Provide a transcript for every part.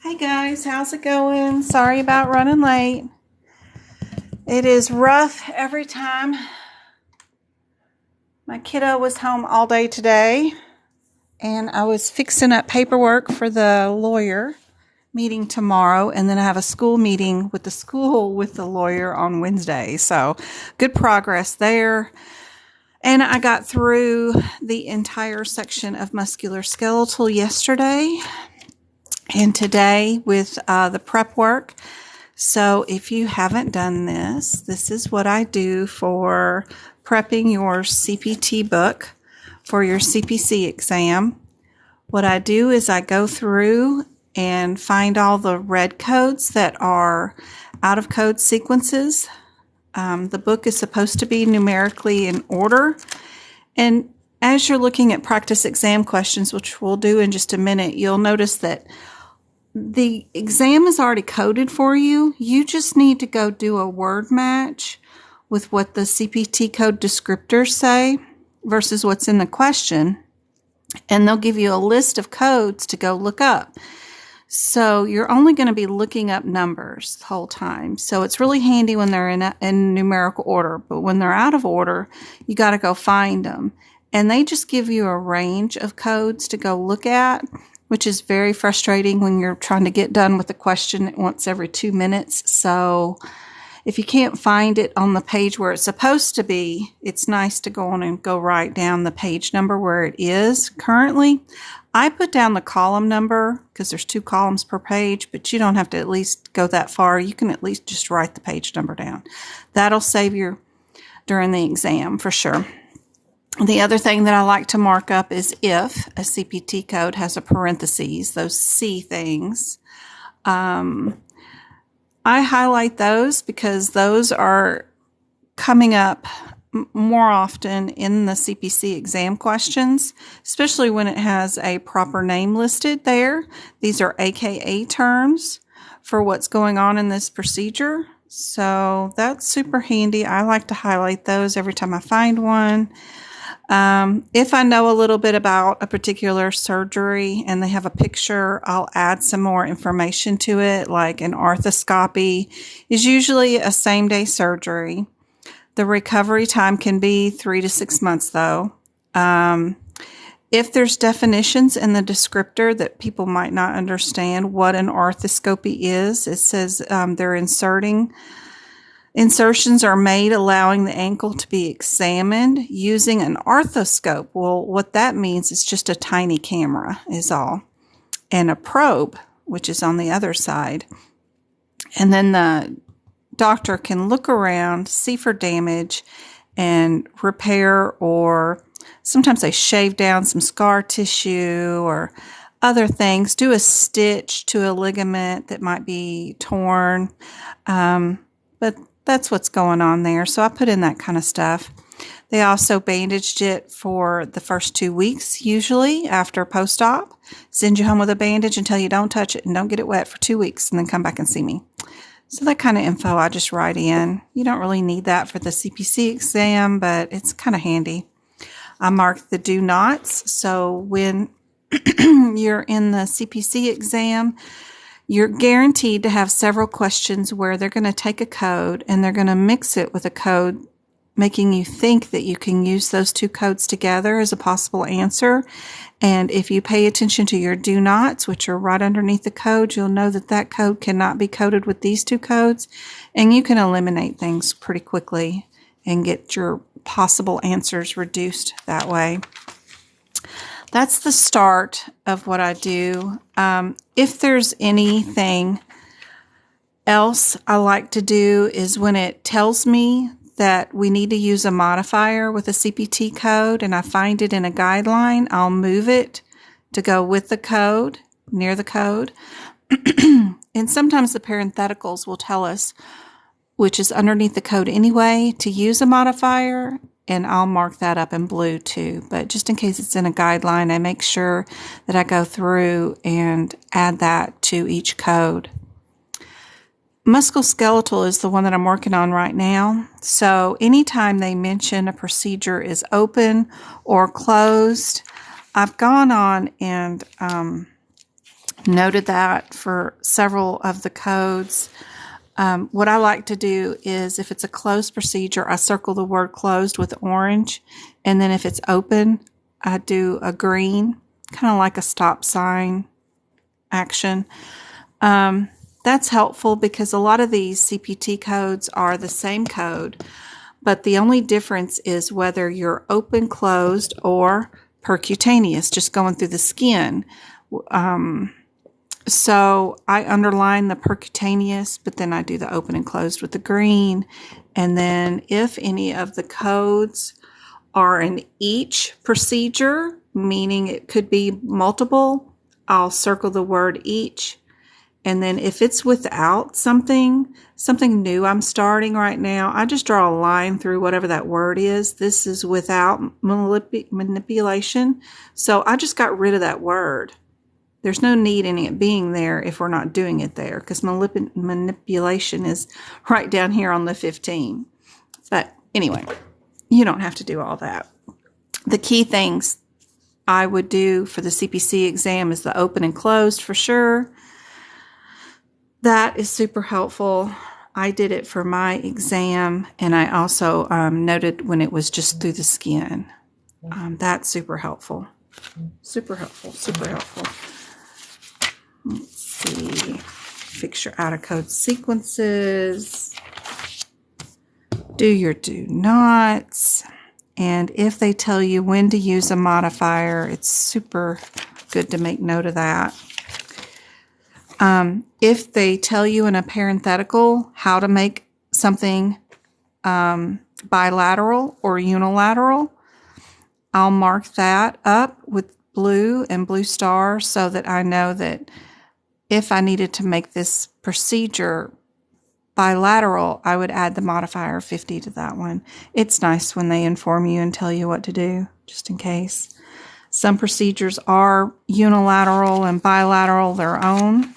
Hey guys, how's it going? Sorry about running late. It is rough every time. My kiddo was home all day today, and I was fixing up paperwork for the lawyer meeting tomorrow, and then I have a school meeting with the lawyer on Wednesday. So good progress there. And I got through the entire section of musculoskeletal yesterday and today with the prep work. So if you haven't done this, this is what I do for prepping your CPT book for your CPC exam. What I do is I go through and find all the red codes that are out of code sequences. The book is supposed to be numerically in order. And as you're looking at practice exam questions, which we'll do in just a minute, you'll notice that the exam is already coded for you. You just need to go do a word match with what the CPT code descriptors say versus what's in the question. And they'll give you a list of codes to go look up. So you're only going to be looking up numbers the whole time. So it's really handy when they're in numerical order. But when they're out of order, you got to go find them. And they just give you a range of codes to go look at, which is very frustrating when you're trying to get done with the question once every 2 minutes. So if you can't find it on the page where it's supposed to be, it's nice to go on and go write down the page number where it is currently. I put down the column number because there's 2 columns per page, but you don't have to at least go that far. You can at least just write the page number down. That'll save you during the exam for sure. The other thing that I like to mark up is if a CPT code has a parentheses, those C things. I highlight those because those are coming up more often in the CPC exam questions, especially when it has a proper name listed there. These are AKA terms for what's going on in this procedure. So that's super handy. I like to highlight those every time I find one. If I know a little bit about a particular surgery and they have a picture, I'll add some more information to it, like an arthroscopy is usually a same-day surgery. The recovery time can be 3 to 6 months, though. If there's definitions in the descriptor that people might not understand what an arthroscopy is, it says they're insertions are made allowing the ankle to be examined using an arthroscope. Well, what that means is just a tiny camera is all. And a probe, which is on the other side. And then the doctor can look around, see for damage, and repair, or sometimes they shave down some scar tissue or other things, do a stitch to a ligament that might be torn. But that's what's going on there. So I put in that kind of stuff. They also bandaged it for the first 2 weeks, usually after post-op. Send you home with a bandage and tell you don't touch it and don't get it wet for 2 weeks, and then come back and see me. So that kind of info I just write in. You don't really need that for the CPC exam, but it's kind of handy. I mark the do nots. So when you're in the CPC exam, you're guaranteed to have several questions where they're going to take a code and they're going to mix it with a code, making you think that you can use those 2 codes together as a possible answer. And if you pay attention to your do nots, which are right underneath the code, you'll know that that code cannot be coded with these 2 codes. And you can eliminate things pretty quickly and get your possible answers reduced that way. That's the start of what I do. If there's anything else I like to do is when it tells me that we need to use a modifier with a CPT code and I find it in a guideline, I'll move it to go with the code, near the code. And sometimes the parentheticals will tell us which is underneath the code anyway to use a modifier, and I'll mark that up in blue too. But just in case it's in a guideline, I make sure that I go through and add that to each code. Musculoskeletal is the one that I'm working on right now. So anytime they mention a procedure is open or closed, I've gone on and noted that for several of the codes. What I like to do is if it's a closed procedure, I circle the word closed with orange. And then if it's open, I do a green, kind of like a stop sign action. That's helpful because a lot of these CPT codes are the same code, but the only difference is whether you're open, closed, or percutaneous, just going through the skin. So I underline the percutaneous, but then I do the open and closed with the green. And then if any of the codes are in each procedure, meaning it could be multiple, I'll circle the word each. And then if it's without something new I'm starting right now, I just draw a line through whatever that word is. This is without manipulation. So I just got rid of that word. There's no need in it being there if we're not doing it there, because manipulation is right down here on the 15. But anyway, you don't have to do all that. The key things I would do for the CPC exam is the open and closed for sure. That is super helpful. I did it for my exam, and I also noted when it was just through the skin. That's super helpful. Super helpful. Super helpful. Let's see. Fix your out-of-code sequences. Do your do nots. And if they tell you when to use a modifier, it's super good to make note of that. If they tell you in a parenthetical how to make something bilateral or unilateral, I'll mark that up with blue and blue stars so that I know that if I needed to make this procedure bilateral, I would add the modifier 50 to that one. It's nice when they inform you and tell you what to do, just in case. Some procedures are unilateral and bilateral their own.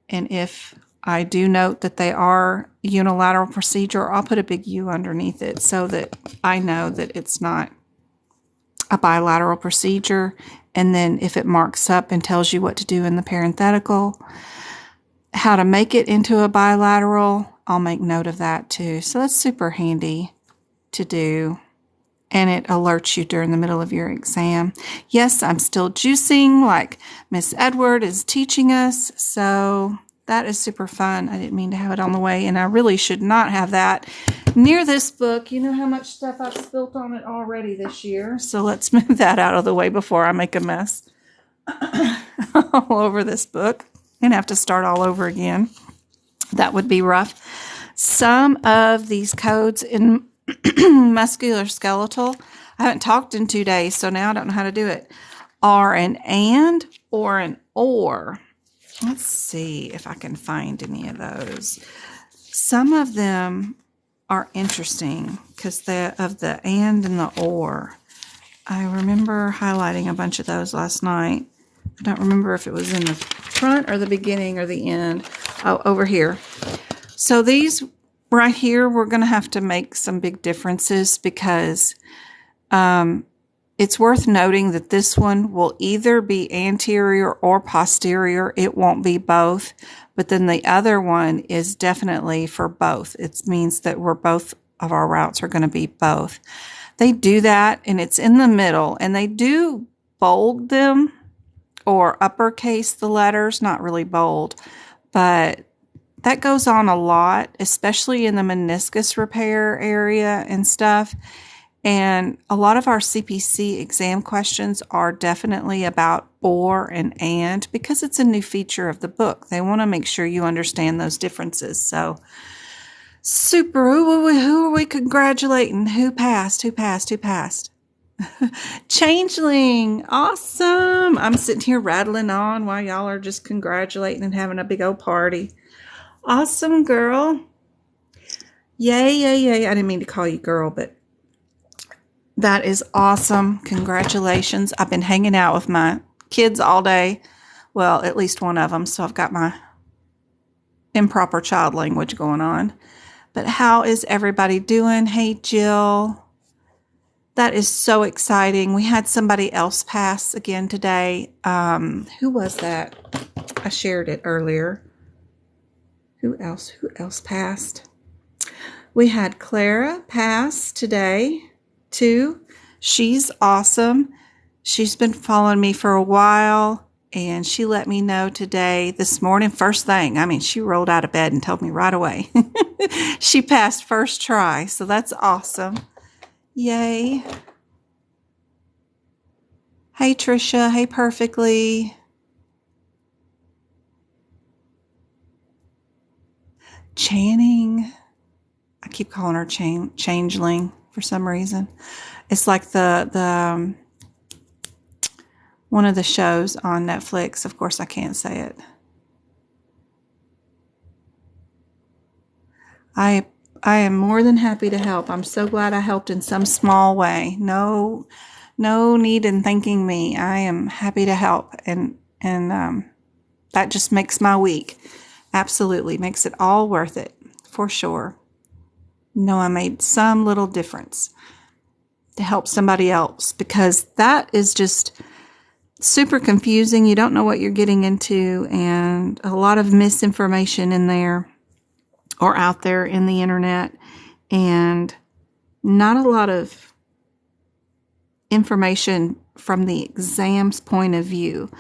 And if I do note that they are unilateral procedure, I'll put a big U underneath it so that I know that it's not a bilateral procedure. And then if it marks up and tells you what to do in the parenthetical, how to make it into a bilateral, I'll make note of that too. So that's super handy to do. And it alerts you during the middle of your exam. Yes, I'm still juicing like Miss Edward is teaching us. So that is super fun. I didn't mean to have it on the way, and I really should not have that near this book. You know how much stuff I've spilt on it already this year. So let's move that out of the way before I make a mess all over this book and have to start all over again. That would be rough. Some of these codes in musculoskeletal, I haven't talked in 2 days, so now I don't know how to do it, are an and or an or. Let's see if I can find any of those. Some of them are interesting because of the and the or. I remember highlighting a bunch of those last night. I don't remember if it was in the front or the beginning or the end. Oh, over here. So these right here, we're going to have to make some big differences because it's worth noting that this one will either be anterior or posterior. It won't be both. But then the other one is definitely for both. It means that both of our routes are going to be both. They do that, and it's in the middle. And they do bold them or uppercase the letters, not really bold. But that goes on a lot, especially in the meniscus repair area and stuff. And a lot of our CPC exam questions are definitely about or and because it's a new feature of the book. They want to make sure you understand those differences. So super, who are we congratulating? Who passed? Changeling. Awesome. I'm sitting here rattling on while y'all are just congratulating and having a big old party. Awesome, girl. Yay, yay, yay. I didn't mean to call you girl, but that is awesome. Congratulations. I've been hanging out with my kids all day. Well, at least one of them. So I've got my improper child language going on. But how is everybody doing? Hey, Jill. That is so exciting. We had somebody else pass again today. Who was that? I shared it earlier. Who else passed? We had Clara pass today, too. She's awesome. She's been following me for a while, and she let me know today, this morning, first thing. I mean, she rolled out of bed and told me right away. She passed first try, so that's awesome. Yay. Hey, Trisha. Hey, Perfectly. Channing. I keep calling her Changeling for some reason. It's like the one of the shows on Netflix. Of course, I can't say it. I am more than happy to help. I'm so glad I helped in some small way. No need in thanking me. I am happy to help, and that just makes my week. Absolutely makes it all worth it for sure. No, I made some little difference to help somebody else, because that is just super confusing. You don't know what you're getting into, and a lot of misinformation in there or out there in the internet, and not a lot of information from the exam's point of view.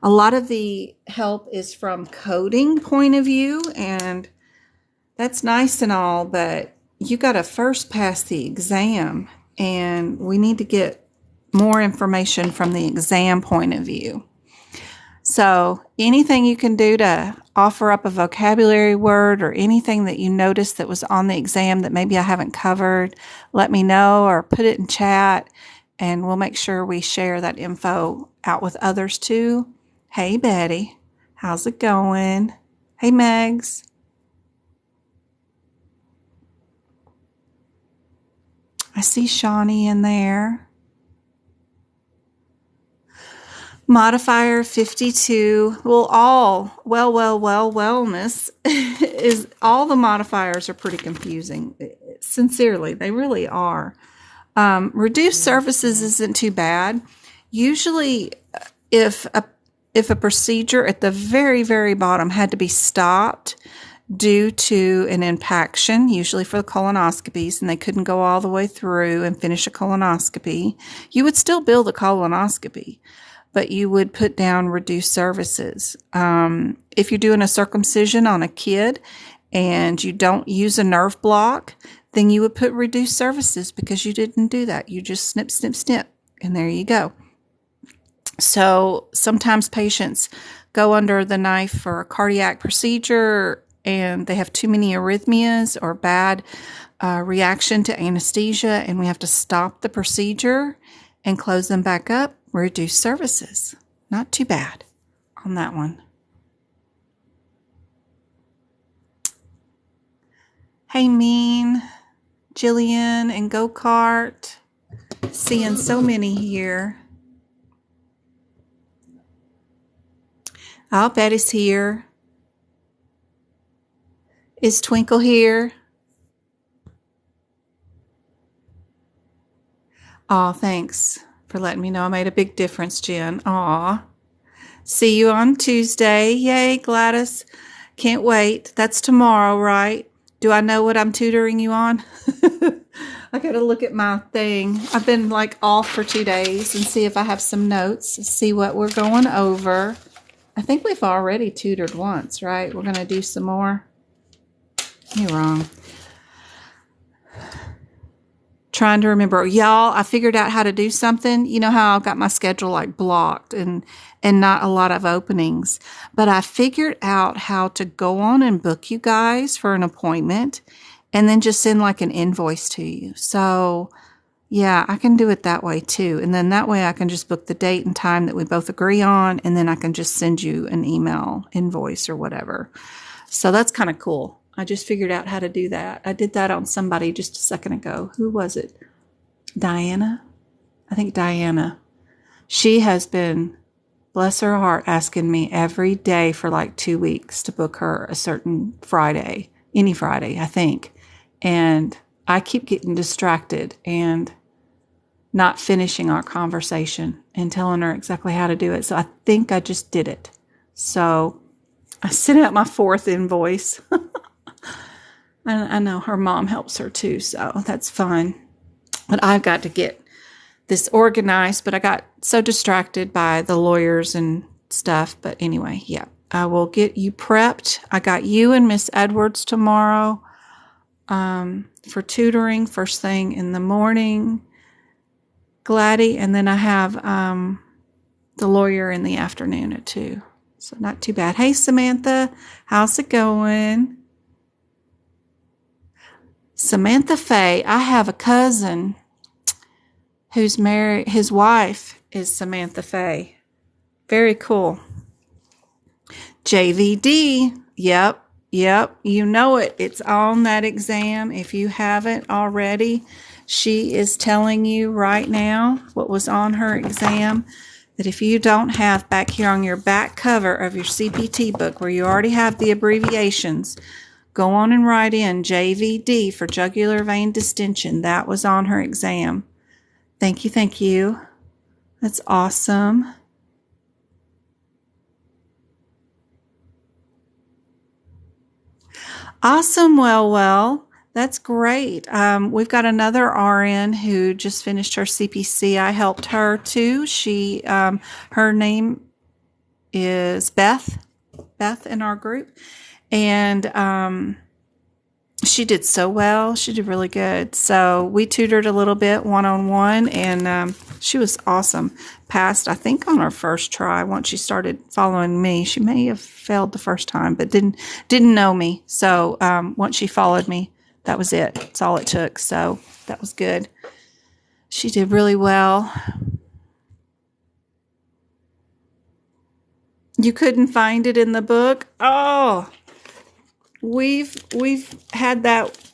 A lot of the help is from coding point of view, and that's nice and all, but you got to first pass the exam, and we need to get more information from the exam point of view. So anything you can do to offer up a vocabulary word or anything that you noticed that was on the exam that maybe I haven't covered, let me know or put it in chat, and we'll make sure we share that info out with others too. Hey, Betty. How's it going? Hey, Megs. I see Shawnee in there. Modifier 52. Well, wellness is, all the modifiers are pretty confusing. Sincerely, they really are. Reduced services isn't too bad. Usually, if a procedure at the very, very bottom had to be stopped due to an impaction, usually for the colonoscopies, and they couldn't go all the way through and finish a colonoscopy, you would still bill the colonoscopy, but you would put down reduced services. If you're doing a circumcision on a kid and you don't use a nerve block, then you would put reduced services because you didn't do that. You just snip, snip, snip, and there you go. So sometimes patients go under the knife for a cardiac procedure and they have too many arrhythmias or bad reaction to anesthesia, and we have to stop the procedure and close them back up. Reduce services. Not too bad on that one. Hey, Mean, Jillian, and Go-Kart. Seeing so many here. I'll bet it's here. Is Twinkle here? Aw, thanks for letting me know I made a big difference, Jen. Aw. See you on Tuesday. Yay, Gladys. Can't wait. That's tomorrow, right? Do I know what I'm tutoring you on? I got to look at my thing. I've been like off for 2 days and see if I have some notes, see what we're going over. I think we've already tutored once, right? We're going to do some more. You're wrong. Trying to remember. Y'all, I figured out how to do something. You know how I've got my schedule like blocked and not a lot of openings. But I figured out how to go on and book you guys for an appointment and then just send like an invoice to you. So Yeah, I can do it that way too. And then that way I can just book the date and time that we both agree on, and then I can just send you an email invoice or whatever. So that's kind of cool. I just figured out how to do that. I did that on somebody just a second ago. Who was it? Diana? I think Diana. She has been, bless her heart, asking me every day for like 2 weeks to book her a certain Friday, any Friday, I think. And I keep getting distracted and not finishing our conversation and telling her exactly how to do it. So I think I just did it. So I sent out my 4th invoice. I know her mom helps her too, so that's fine. But I've got to get this organized, but I got so distracted by the lawyers and stuff. But anyway, yeah, I will get you prepped. I got you and Miss Edwards tomorrow for tutoring first thing in the morning. Gladdy, and then I have the lawyer in the afternoon at 2. So not too bad. Hey, Samantha, how's it going? Samantha Faye, I have a cousin who's married. His wife is Samantha Faye. Very cool. JVD, yep, you know it. It's on that exam. If you haven't already, she is telling you right now what was on her exam, that if you don't have back here on your back cover of your CPT book where you already have the abbreviations, go on and write in JVD for jugular vein distension. That was on her exam. Thank you, thank you. That's awesome. Awesome, well. That's great. We've got another RN who just finished her CPC. I helped her too. She, her name is Beth in our group. And she did so well. She did really good. So we tutored a little bit one-on-one, and she was awesome. Passed, I think, on her first try. Once she started following me, she may have failed the first time, but didn't know me. So once she followed me, that was it. That's all it took. So that was good. She did really well. You couldn't find it in the book? Oh, we've had that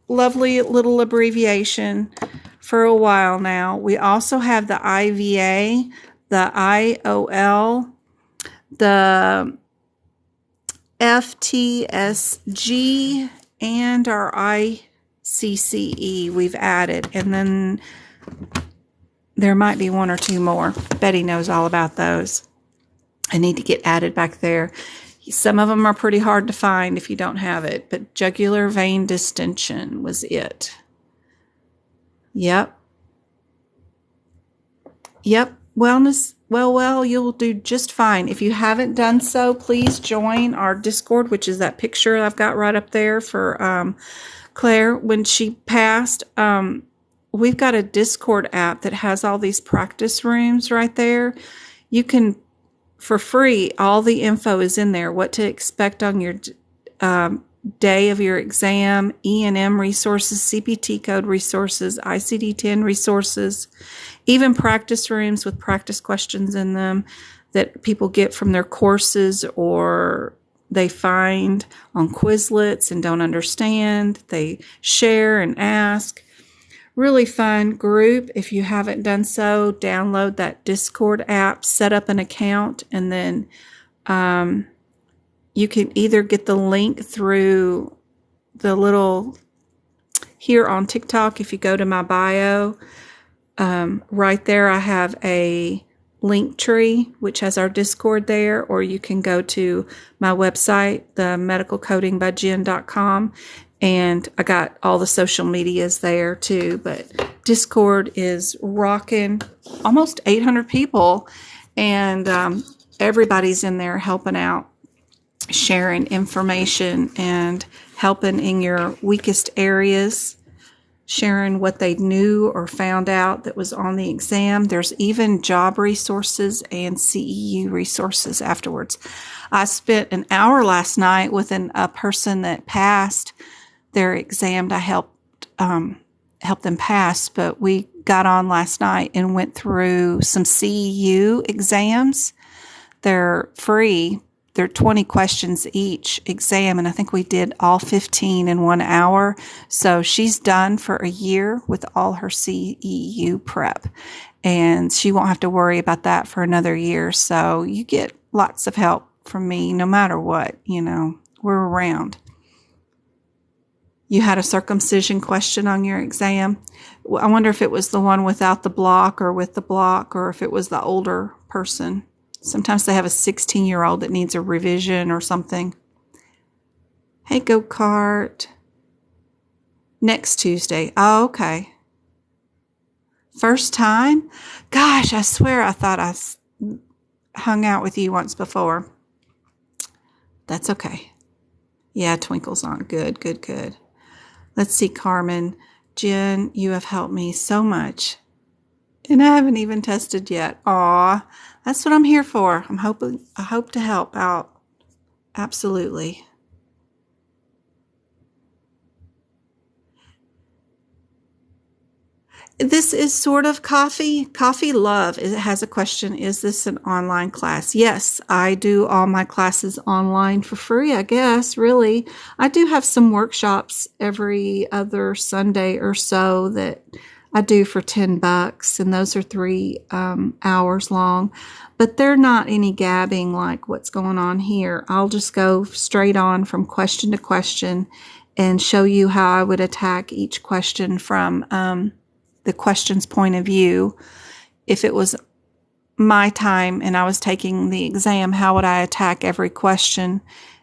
lovely little abbreviation for a while now. We also have the IVA, the IOL, the FTSG, and our ICCE we've added. And then there might be 1 or 2 more. Betty knows all about those. I need to get added back there. Some of them are pretty hard to find if you don't have it, but jugular vein distension was it. Yep. Wellness. Well, you'll do just fine. If you haven't done so, please join our Discord, which is that picture I've got right up there for Claire when she passed. We've got a Discord app that has all these practice rooms right there. You can, for free, all the info is in there. What to expect on your day of your exam, E&M resources, CPT code resources, ICD-10 resources, even practice rooms with practice questions in them that people get from their courses or they find on Quizlets and don't understand. They share and ask. Really fun group. If you haven't done so, download that Discord app, set up an account, and then you can either get the link through the little here on TikTok. If you go to my bio, right there I have a link tree which has our Discord there, or you can go to my website, themedicalcodingbyjen.com, and I got all the social medias there too. But Discord is rocking, almost 800 people, and everybody's in there helping out, sharing information and helping in your weakest areas, sharing what they knew or found out that was on the exam. There's even job resources and CEU resources afterwards. I spent an hour last night with a person that passed their exam. I helped help them pass, but we got on last night and went through some CEU exams. They're free. They're 20 questions each exam, and I think we did all 15 in 1 hour. So she's done for a year with all her CEU prep, and she won't have to worry about that for another year. So you get lots of help from me no matter what, we're around. You had a circumcision question on your exam. I wonder if it was the one without the block or with the block, or if it was the older person. Sometimes they have a 16-year-old that needs a revision or something. Hey, go-kart. Next Tuesday. Oh, okay. First time? Gosh, I swear I thought I hung out with you once before. That's okay. Yeah, Twinkle's on. Good, good, good. Let's see, Carmen. Jen, you have helped me so much. And I haven't even tested yet. Aw, that's what I'm here for. I hope to help out. Absolutely. This is sort of Coffee Love. It has a question. Is this an online class? Yes, I do all my classes online for free, I guess, really. I do have some workshops every other Sunday or so that I do for $10, and those are 3 hours long. But they're not any gabbing like what's going on here. I'll just go straight on from question to question and show you how I would attack each question from the question's point of view. If it was my time and I was taking the exam, how would I attack every question?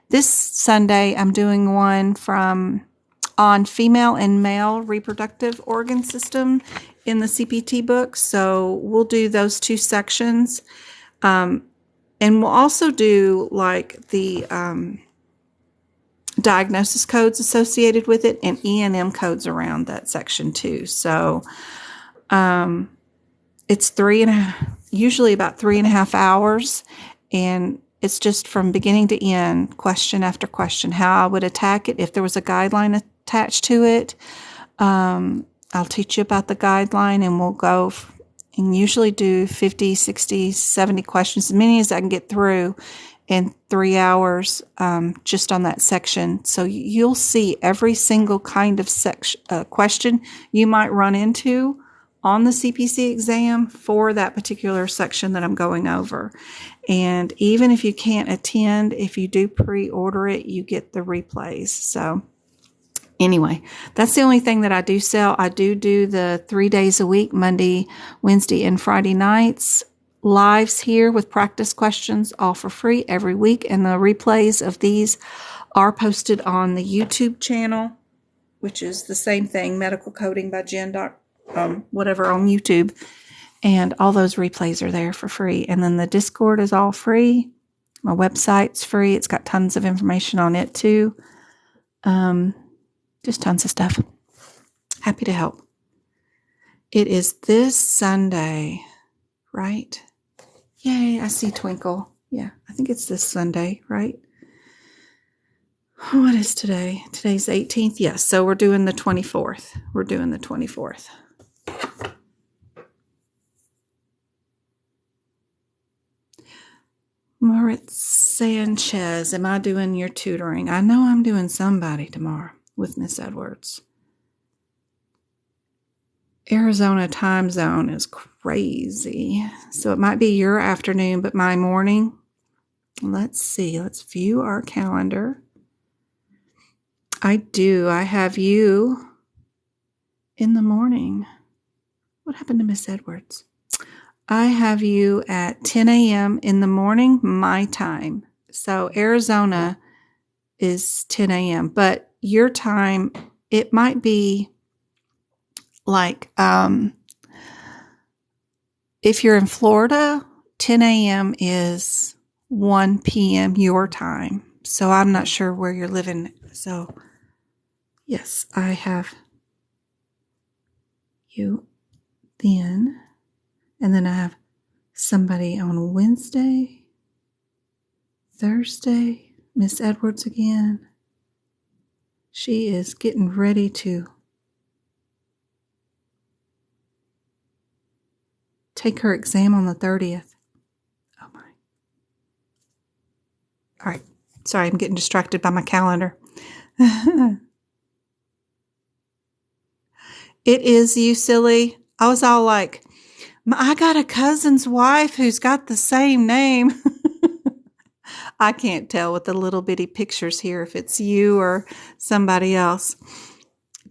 This Sunday, I'm doing one on female and male reproductive organ system in the CPT book. So we'll do those 2 sections. And we'll also do like the diagnosis codes associated with it and E&M codes around that section too. So it's usually about 3.5 hours, and it's just from beginning to end, question after question, how I would attack it. If there was a guideline attached to it, I'll teach you about the guideline, and we'll go and usually do 50, 60, 70 questions, as many as I can get through in 3 hours, just on that section. So you'll see every single kind of question you might run into on the CPC exam for that particular section that I'm going over. And even if you can't attend, if you do pre-order it, you get the replays. So anyway, that's the only thing that I do sell. I do the 3 days a week, Monday, Wednesday, and Friday nights, lives here with practice questions, all for free every week. And the replays of these are posted on the YouTube channel, which is the same thing, Medical Coding by Jen. Whatever on YouTube. And all those replays are there for free. And then the Discord is all free. My website's free. It's got tons of information on it too. Just tons of stuff. Happy to help. It is this Sunday, right? Yay, I see Twinkle. Yeah, I think it's this Sunday, right? What is today? Today's 18th. Yes, so we're doing the 24th. We're doing the 24th. Moritz Sanchez, am I doing your tutoring? I know I'm doing somebody tomorrow with Miss Edwards. Arizona time zone is crazy. So it might be your afternoon, but my morning. Let's see. Let's view our calendar. I do. I have you in the morning. What happened to Miss Edwards? I have you at 10 a.m. in the morning, my time. So Arizona is 10 a.m., but your time, it might be like, if you're in Florida, 10 a.m. is 1 p.m. your time. So I'm not sure where you're living. So yes, I have you then. And then I have somebody on Wednesday, Thursday, Miss Edwards again. She is getting ready to take her exam on the 30th. Oh, my. All right. Sorry, I'm getting distracted by my calendar. It is, you silly. I was all like, I got a cousin's wife who's got the same name. I can't tell with the little bitty pictures here if it's you or somebody else.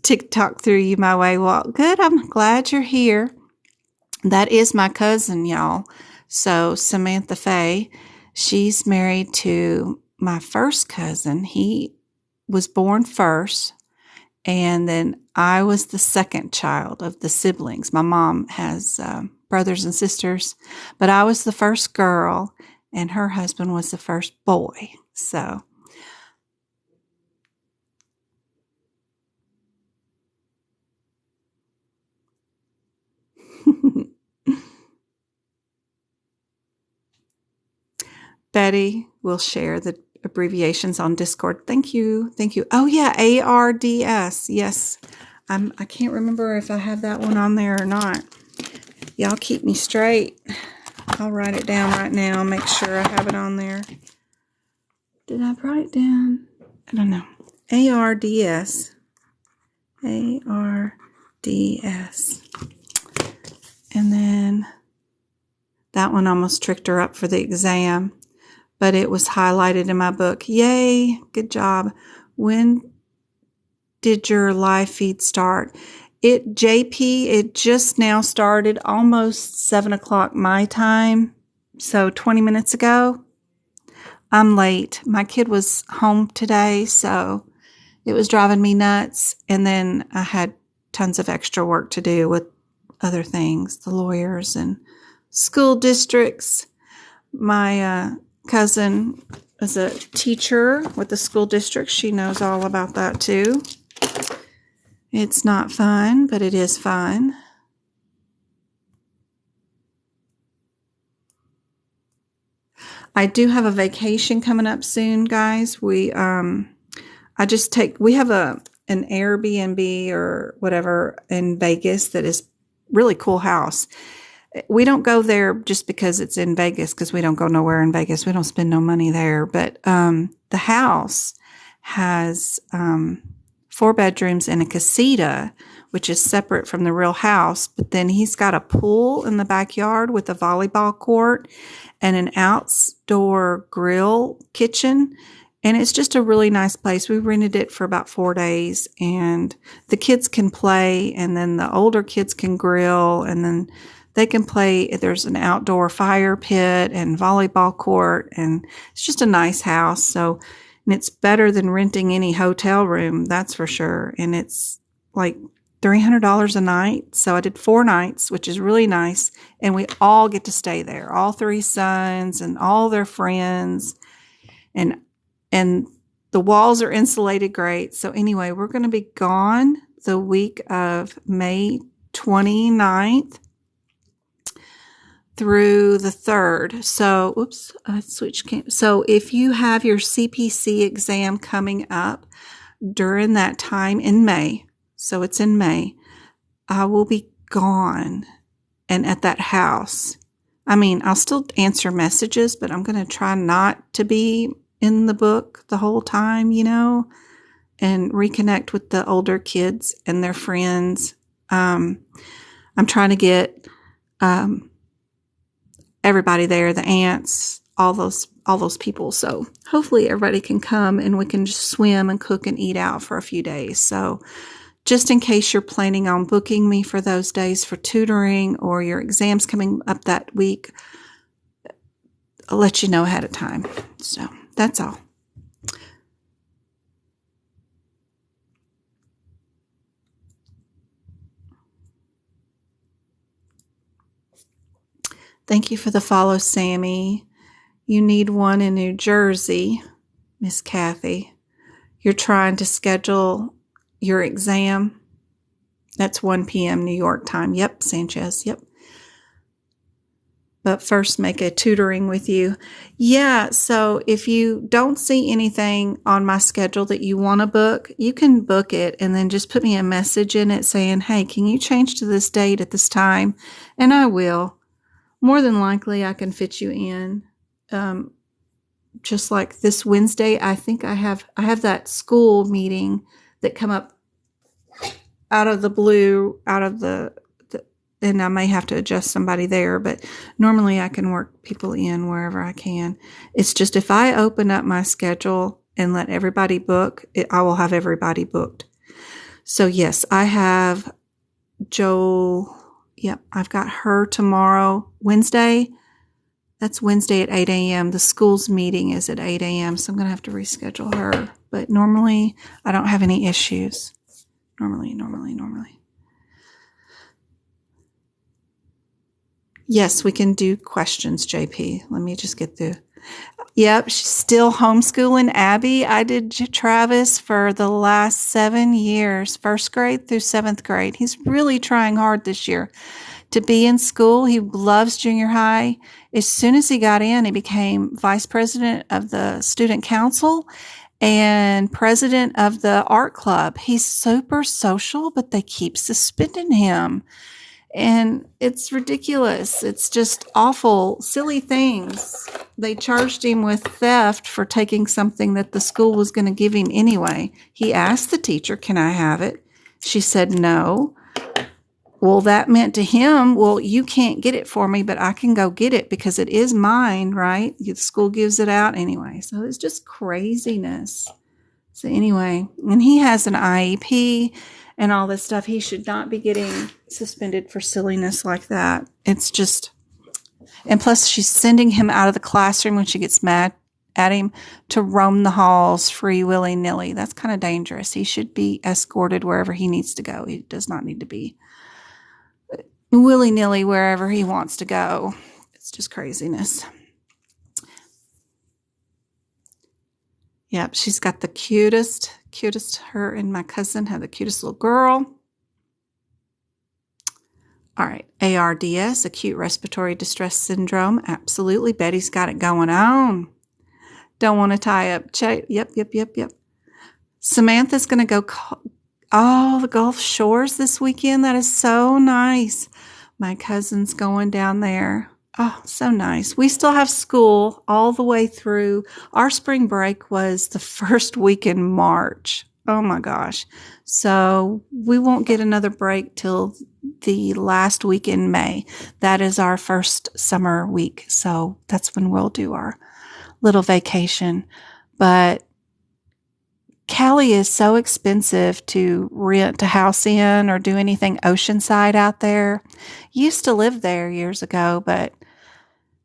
TikTok threw you my way. Well, good. I'm glad you're here. That is my cousin, y'all. So Samantha Faye, she's married to my first cousin. He was born first, and then I was the second child of the siblings. My mom has brothers and sisters, but I was the first girl, and her husband was the first boy. So Betty will share the abbreviations on Discord. Thank you. Thank you. Oh, yeah, ARDS. Yes. I can't remember if I have that one on there or not. Y'all keep me straight. I'll write it down right now. Make sure I have it on there. Did I write it down? I don't know. ARDS. ARDS. And then that one almost tricked her up for the exam, but it was highlighted in my book. Yay, good job. When did your live feed start? It just now started, almost 7 o'clock my time, so 20 minutes ago. I'm late. My kid was home today, so it was driving me nuts, and then I had tons of extra work to do with other things, the lawyers and school districts. My cousin is a teacher with the school district. She knows all about that too. It's not fun, but it is fun. I do have a vacation coming up soon, guys. We have an Airbnb or whatever in Vegas that is really cool house. We don't go there just because it's in Vegas, because we don't go nowhere in Vegas. We don't spend no money there. But the house has 4 bedrooms and a casita, which is separate from the real house. But then he's got a pool in the backyard with a volleyball court and an outdoor grill kitchen. And it's just a really nice place. We rented it for about 4 days, and the kids can play, and then the older kids can grill, and then they can play. There's an outdoor fire pit and volleyball court, and it's just a nice house. So, and it's better than renting any hotel room, that's for sure. And it's like $300 a night. So I did 4 nights, which is really nice. And we all get to stay there, all 3 sons and all their friends. And the walls are insulated great. So anyway, we're going to be gone the week of May 29th through the 3rd. So, oops, I switched. So if you have your CPC exam coming up during that time in May, so it's in May, I will be gone and at that house. I mean, I'll still answer messages, but I'm going to try not to be in the book the whole time, and reconnect with the older kids and their friends. I'm trying to get everybody there, the aunts, all those people. So hopefully everybody can come and we can just swim and cook and eat out for a few days. So just in case you're planning on booking me for those days for tutoring, or your exams coming up that week, I'll let you know ahead of time. So that's all. Thank you for the follow, Sammy. You need one in New Jersey, Miss Kathy. You're trying to schedule your exam. That's 1 p.m. New York time. Yep, Sanchez. Yep. But first, make a tutoring with you. Yeah, so if you don't see anything on my schedule that you want to book, you can book it and then just put me a message in it saying, hey, can you change to this date at this time? And I will. more than likely I can fit you in. Just like this Wednesday, I think I have that school meeting that come up out of the blue, and I may have to adjust somebody there, but normally I can work people in wherever I can. It's just if I open up my schedule and let everybody book, I will have everybody booked. So yes, I have Joel. Yep, I've got her tomorrow, Wednesday. That's Wednesday at 8 a.m. The school's meeting is at 8 a.m., so I'm going to have to reschedule her. But normally, I don't have any issues. Normally. Yes, we can do questions, JP. Let me just get through. Yep, she's still homeschooling Abby. I did Travis for the last 7 years, first grade through 7th grade. He's really trying hard this year to be in school. He loves junior high. As soon as he got in, he became vice president of the student council and president of the art club. He's super social, but they keep suspending him. And it's ridiculous. It's just awful, silly things. They charged him with theft for taking something that the school was going to give him anyway. He asked the teacher, "Can I have it?" She said no. Well, that meant to him, well, you can't get it for me, but I can go get it because it is mine, right? The school gives it out anyway. So it's just craziness. So anyway, and he has an IEP and all this stuff. He should not be getting suspended for silliness like that. It's just, and plus she's sending him out of the classroom when she gets mad at him to roam the halls free willy-nilly. That's kind of dangerous. He should be escorted wherever he needs to go. He does not need to be willy-nilly wherever he wants to go. It's just craziness. Yep, she's got the cutest. Her and my cousin have the cutest little girl. All right, ARDS, acute respiratory distress syndrome. Absolutely, Betty's got it going on. Don't want to tie up. Yep. Samantha's going to go the Gulf Shores this weekend. That is so nice. My cousin's going down there. Oh, so nice. We still have school all the way through. Our spring break was the first week in March. Oh my gosh. So we won't get another break till the last week in May. That is our first summer week. So that's when we'll do our little vacation. But Cali is so expensive to rent a house in or do anything oceanside out there. Used to live there years ago, but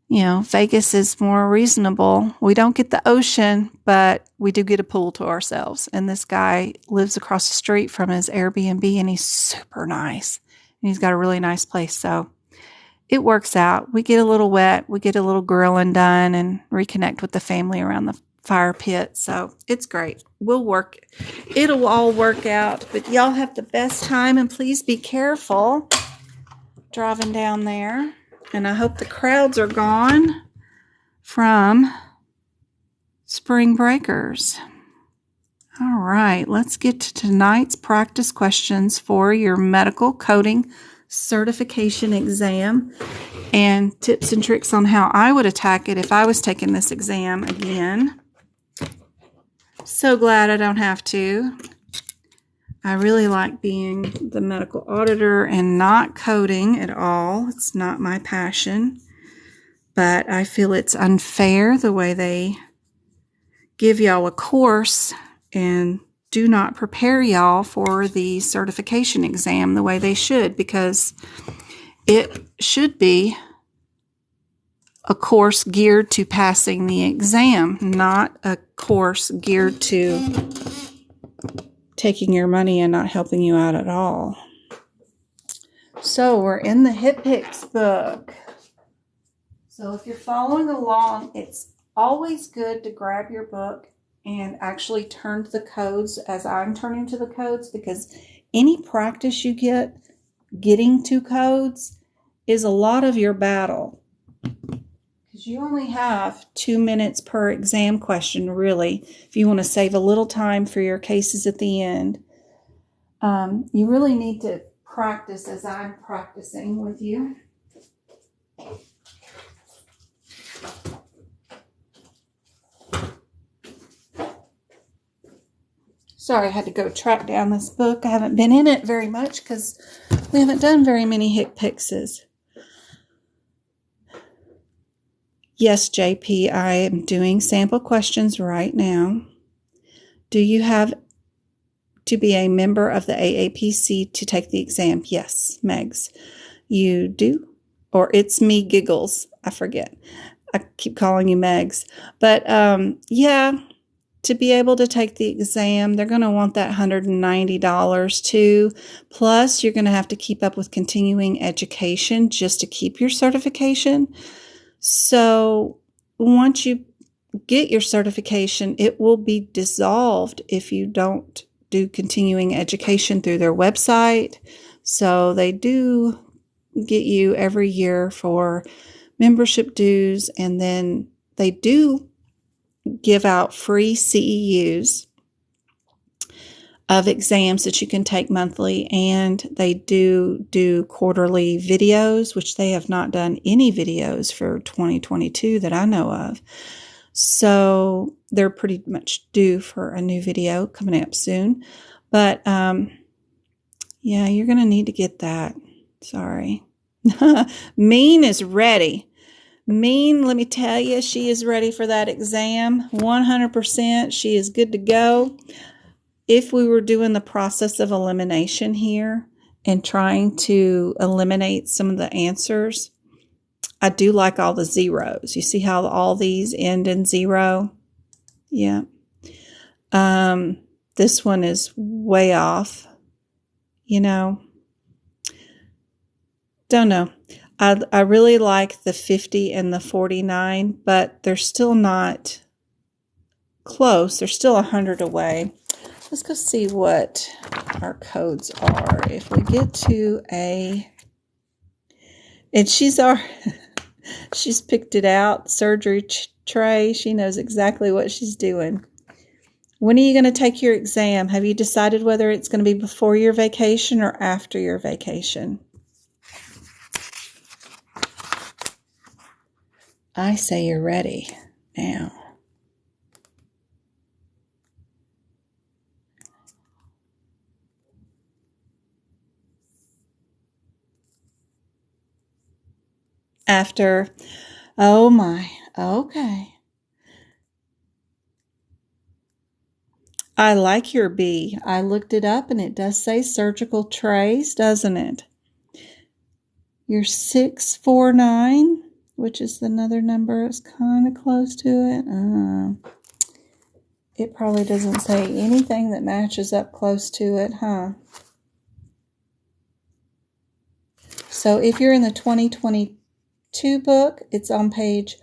Vegas is more reasonable. We don't get the ocean, but we do get a pool to ourselves. And this guy lives across the street from his Airbnb, and he's super nice. And he's got a really nice place. So it works out. We get a little wet. We get a little grilling done and reconnect with the family around the fire pit. So it's great. It'll all work out. But y'all have the best time, and please be careful driving down there. And I hope the crowds are gone from spring breakers. All right, let's get to tonight's practice questions for your medical coding certification exam and tips and tricks on how I would attack it if I was taking this exam again. So glad I don't have to. I really like being the medical auditor and not coding at all. It's not my passion, but I feel it's unfair the way they give y'all a course and do not prepare y'all for the certification exam the way they should, because it should be a course geared to passing the exam, not a course geared to taking your money and not helping you out at all. So we're in the HipHicks book. So if you're following along, it's always good to grab your book and actually turn to the codes as I'm turning to the codes, because any practice you get getting to codes is a lot of your battle. Because you only have 2 minutes per exam question, really, if you want to save a little time for your cases at the end. You really need to practice as I'm practicing with you. Sorry, I had to go track down this book. I haven't been in it very much because we haven't done very many HCPCSs. Yes, JP, I am doing sample questions right now. Do you have to be a member of the AAPC to take the exam? Yes, Megs. You do? Or it's me, Giggles. I forget. I keep calling you Megs. But yeah, to be able to take the exam, they're going to want that $190 too. Plus, you're going to have to keep up with continuing education just to keep your certification. So once you get your certification, it will be dissolved if you don't do continuing education through their website. So they do get you every year for membership dues, and then they do give out free CEUs of exams that you can take monthly, and they do quarterly videos, which they have not done any videos for 2022 that I know of. So they're pretty much due for a new video coming up soon. But yeah, you're going to need to get that. Sorry. Mean is ready. Mean, let me tell you, she is ready for that exam. 100%. She is good to go. If we were doing the process of elimination here and trying to eliminate some of the answers, I do like all the zeros. You see how all these end in 0? Yeah. This one is way off. You know, don't know. I really like the 50 and the 49, but they're still not close. They're still 100 away. Let's go see what our codes are. If we get to a, and she's picked it out, surgery tray. She knows exactly what she's doing. When are you going to take your exam? Have you decided whether it's going to be before your vacation or after your vacation? I say you're ready now. After, oh my, okay. I like your B. I looked it up and it does say surgical trays, doesn't it? Your 649, which is another number, is kind of close to it. It probably doesn't say anything that matches up close to it, huh? So if you're in the 2022 book, it's on page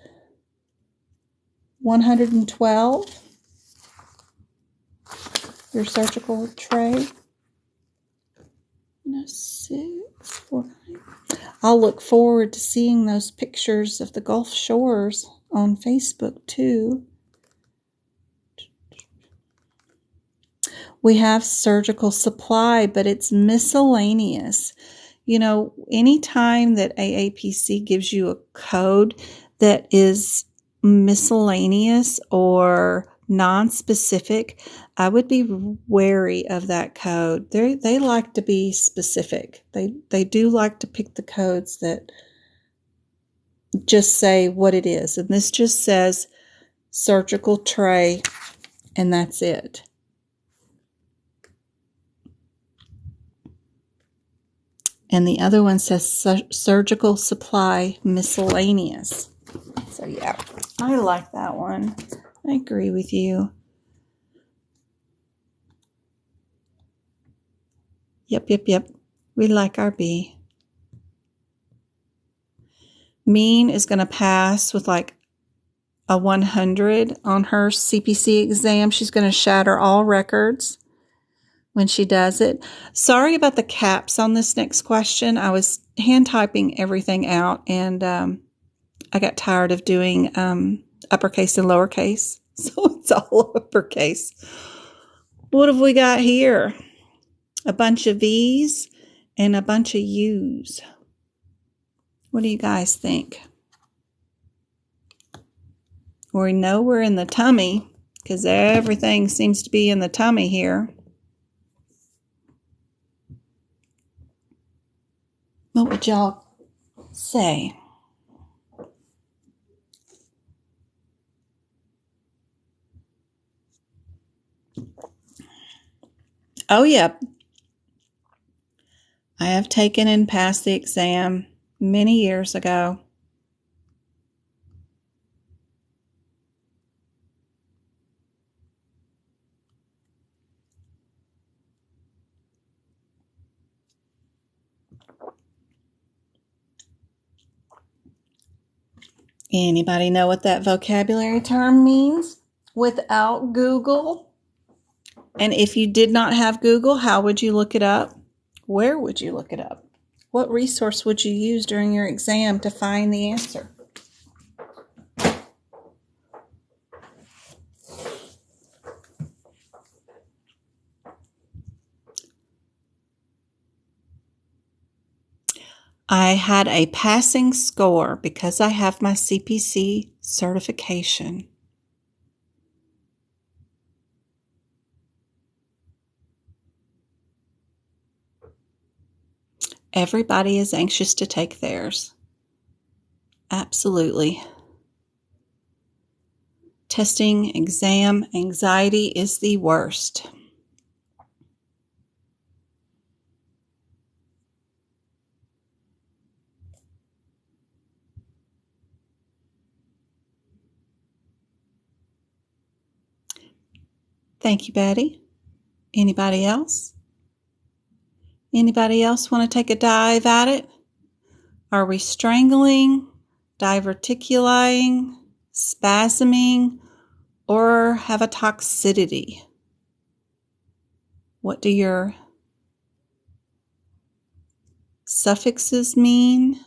112. Your surgical tray. No, 649. I'll look forward to seeing those pictures of the Gulf Shores on Facebook too. We have surgical supply, but it's miscellaneous. You know, anytime that AAPC gives you a code that is miscellaneous or non-specific, I would be wary of that code. They like to be specific. They do like to pick the codes that just say what it is. And this just says surgical tray, and that's it. And the other one says surgical supply miscellaneous. So yeah, I like that one. I agree with you. Yep. We like our B. Mean is going to pass with like a 100 on her CPC exam. She's going to shatter all records when she does it. Sorry about the caps on this next question. I was hand typing everything out, and I got tired of doing uppercase and lowercase, so it's all uppercase. What have we got here? A bunch of V's and a bunch of U's. What do you guys think? We know we're in the tummy. because everything seems to be in the tummy here. What would y'all say? Oh, yeah. I have taken and passed the exam many years ago. Anybody know what that vocabulary term means without Google? And if you did not have Google, how would you look it up? Where would you look it up? What resource would you use during your exam to find the answer? I had a passing score because I have my CPC certification. Everybody is anxious to take theirs. Absolutely. Testing exam anxiety is the worst. Thank you, Betty. Anybody else? Anybody else want to take a dive at it? Are we strangling, diverticulating, spasming, or have a toxicity? What do your suffixes mean?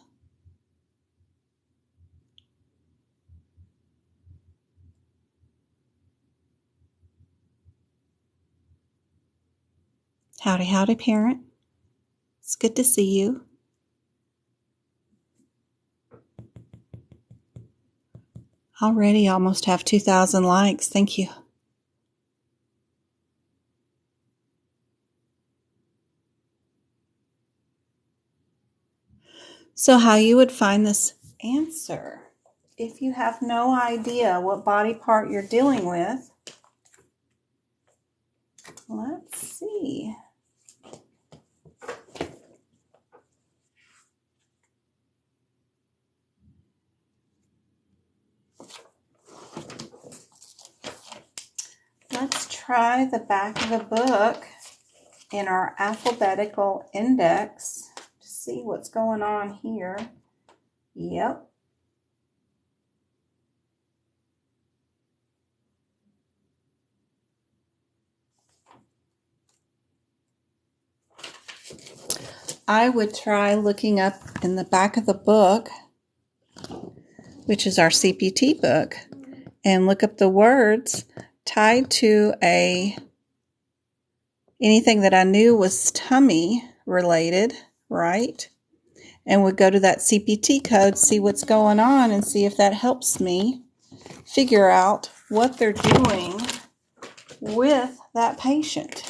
Howdy, howdy, parent. It's good to see you. Already almost have 2,000 likes. Thank you. So how you would find this answer if you have no idea what body part you're dealing with. Let's see. Let's try the back of the book in our alphabetical index to see what's going on here. Yep. I would try looking up in the back of the book, which is our CPT book, and look up the words tied to anything that I knew was tummy related, right? And would go to that CPT code, see what's going on, and see if that helps me figure out what they're doing with that patient.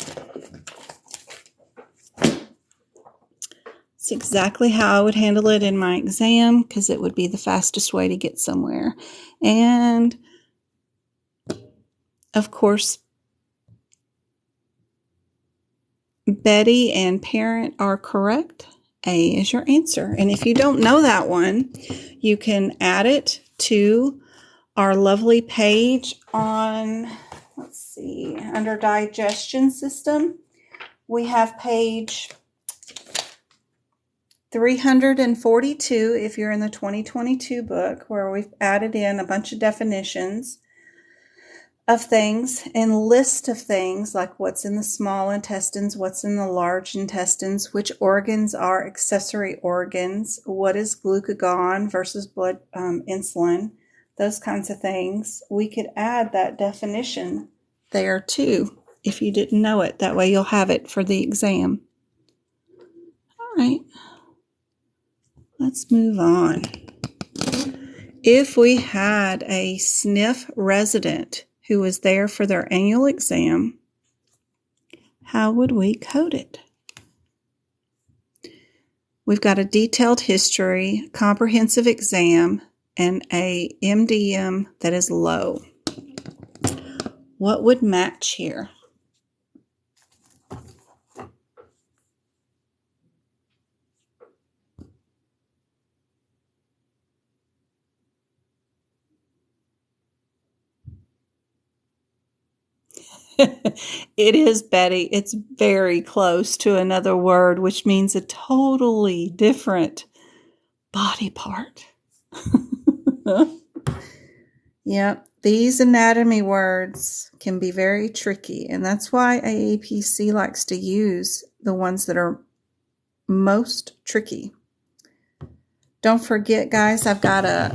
It's exactly how I would handle it in my exam because it would be the fastest way to get somewhere. And of course, Betty and parent are correct. A is your answer. And if you don't know that one, you can add it to our lovely page on, let's see, under digestion system. We have page 342 if you're in the 2022 book, where we've added in a bunch of definitions of things and list of things like what's in the small intestines, what's in the large intestines, which organs are accessory organs, what is glucagon versus blood insulin, those kinds of things. We could add that definition there too if you didn't know it. That way you'll have it for the exam. All right. Let's move on. If we had a SNF resident who was there for their annual exam, how would we code it? We've got a detailed history, comprehensive exam, and a MDM that is low. What would match here? It is, Betty. It's very close to another word, which means a totally different body part. Yep, these anatomy words can be very tricky, and that's why AAPC likes to use the ones that are most tricky. Don't forget, guys, I've got a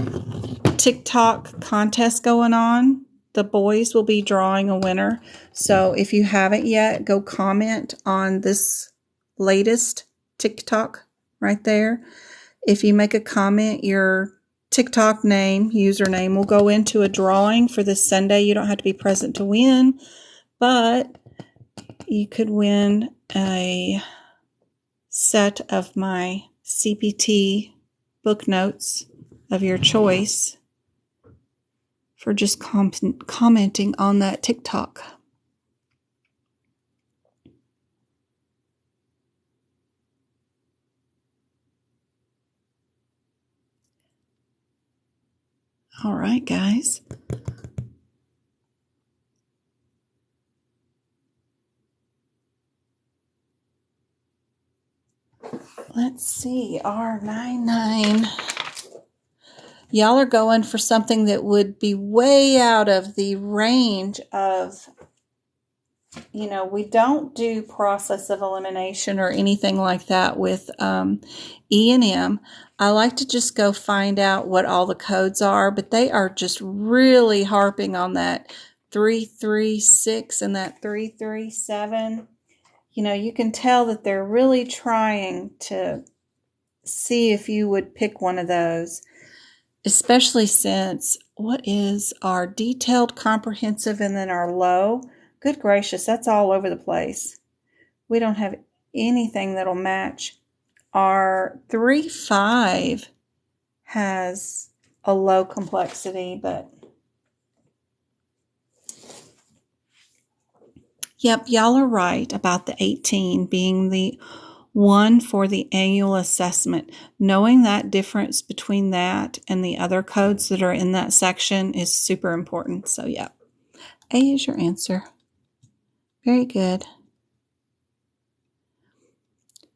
TikTok contest going on. The boys will be drawing a winner. So if you haven't yet, go comment on this latest TikTok right there. If you make a comment, your TikTok name, username, will go into a drawing for this Sunday. You don't have to be present to win, but you could win a set of my CPT book notes of your choice for just commenting on that TikTok. All right, guys. Let's see, R99. Y'all are going for something that would be way out of the range of, we don't do process of elimination or anything like that with E&M. I like to just go find out what all the codes are, but they are just really harping on that 336 and that 337. You can tell that they're really trying to see if you would pick one of those, especially since what is our detailed, comprehensive, and then our low? Good gracious, that's all over the place. We don't have anything that'll match. Our 3-5 has a low complexity, but yep, y'all are right about the 18 being the one for the annual assessment. Knowing that difference between that and the other codes that are in that section is super important. So, yeah, A is your answer. Very good.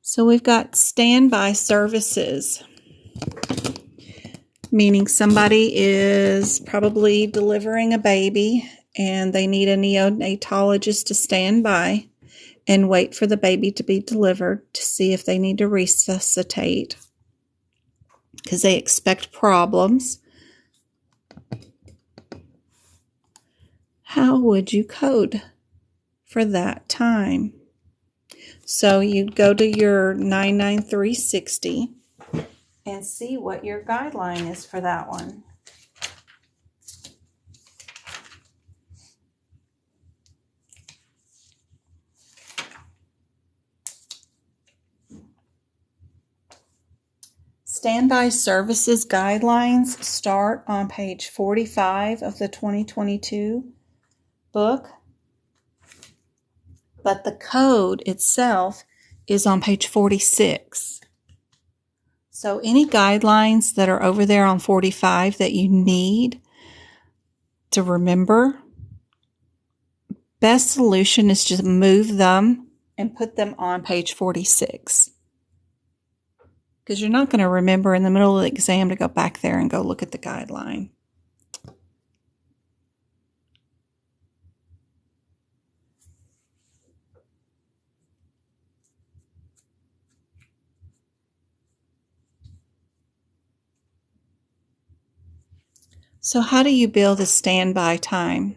So we've got standby services, meaning somebody is probably delivering a baby and they need a neonatologist to stand by and wait for the baby to be delivered to see if they need to resuscitate because they expect problems. How would you code for that time? So you'd go to your 99360 and see what your guideline is for that one. Standby services guidelines start on page 45 of the 2022 book, but the code itself is on page 46. So any guidelines that are over there on 45 that you need to remember, best solution is just move them and put them on page 46. Because you're not going to remember in the middle of the exam to go back there and go look at the guideline. So how do you build a standby time?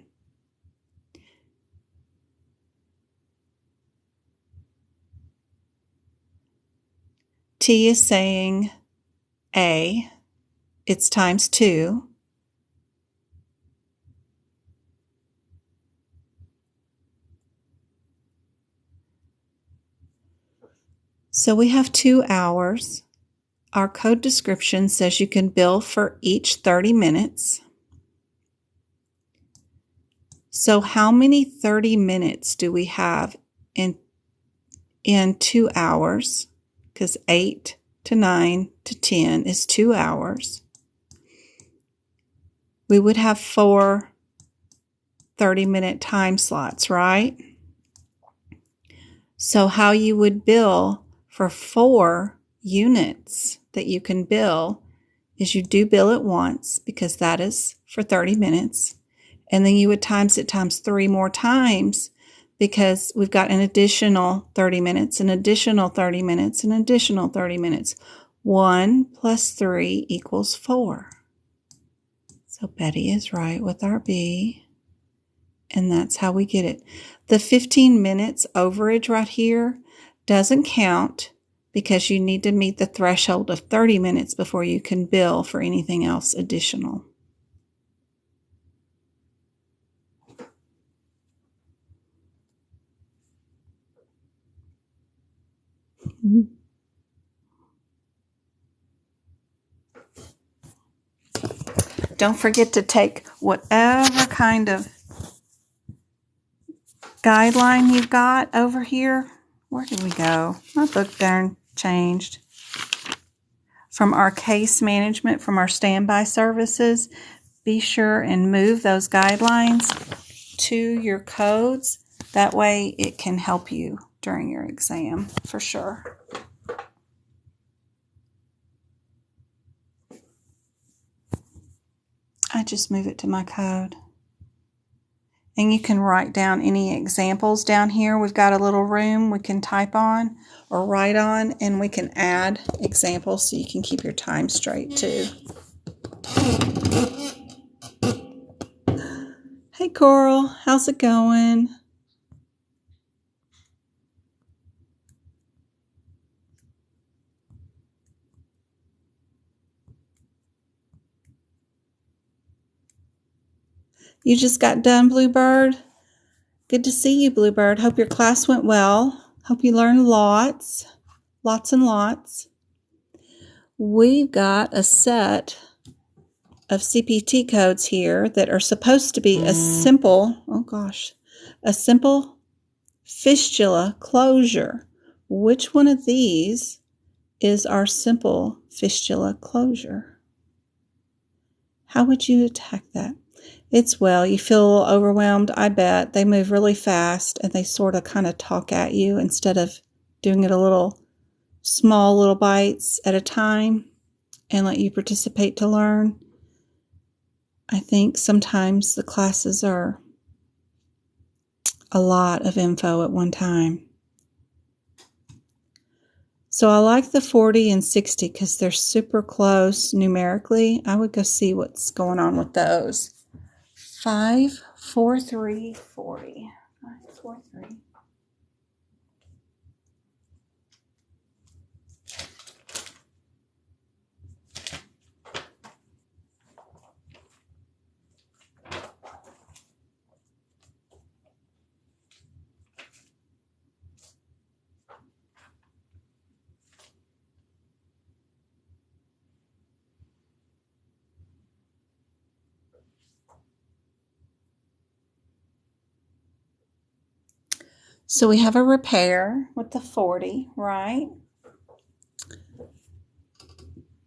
T is saying A, it's times 2. So we have 2 hours. Our code description says you can bill for each 30 minutes. So how many 30 minutes do we have in 2 hours? Because 8 to 9 to 10 is 2 hours. We would have 4 30-minute time slots, right? So how you would bill for 4 units that you can bill is you do bill it once, because that is for 30 minutes. And then you would times it times 3 more times, because we've got an additional 30 minutes, an additional 30 minutes, an additional 30 minutes. 1 plus 3 equals 4. So Betty is right with our B. And that's how we get it. The 15 minutes overage right here doesn't count, because you need to meet the threshold of 30 minutes before you can bill for anything else additional. Don't forget to take whatever kind of guideline you've got over here. Where did we go? My book darn changed. From our case management, from our standby services, be sure and move those guidelines to your codes. That way it can help you during your exam for sure. I just move it to my code. And you can write down any examples down here. We've got a little room we can type on or write on, and we can add examples so you can keep your time straight too. Hey Coral, how's it going? You just got done, Bluebird? Good to see you, Bluebird. Hope your class went well. Hope you learned lots and lots. We've got a set of CPT codes here that are supposed to be a simple fistula closure. Which one of these is our simple fistula closure? How would you attack that? You feel a little overwhelmed, I bet. They move really fast and they sort of kind of talk at you instead of doing it small little bites at a time and let you participate to learn. I think sometimes the classes are a lot of info at one time. So I like the 40 and 60 because they're super close numerically. I would go see what's going on with those. 5, 4, 3, 40. 5, 4, 3. So we have a repair with the 40, right?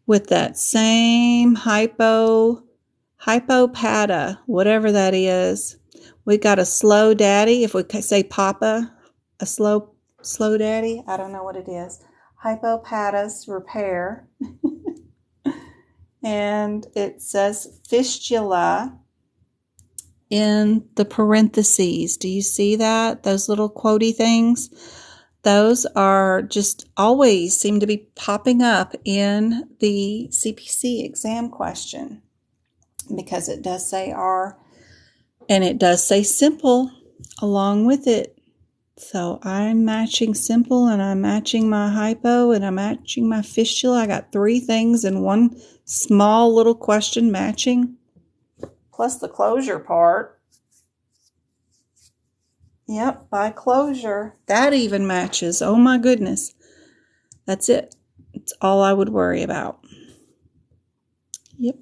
With that same hypopada, whatever that is. We got a slow daddy. If we say papa, a slow daddy, I don't know what it is. Hypopada's repair. And it says fistula in the parentheses. Do you see that? Those little quotey things? Those are just always seem to be popping up in the CPC exam question, because it does say R and it does say simple along with it. So I'm matching simple and I'm matching my hypo and I'm matching my fistula. I got 3 things in one small little question matching. Plus the closure part. Yep, by closure. That even matches. Oh my goodness. That's it. It's all I would worry about. Yep.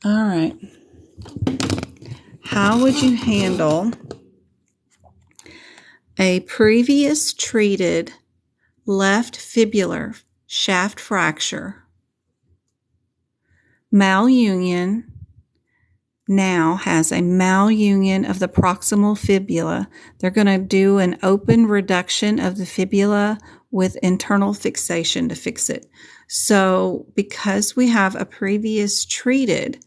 All right. How would you handle a previous treated left fibular shaft fracture, malunion, now has a malunion of the proximal fibula? They're going to do an open reduction of the fibula with internal fixation to fix it. So because we have a previous treated,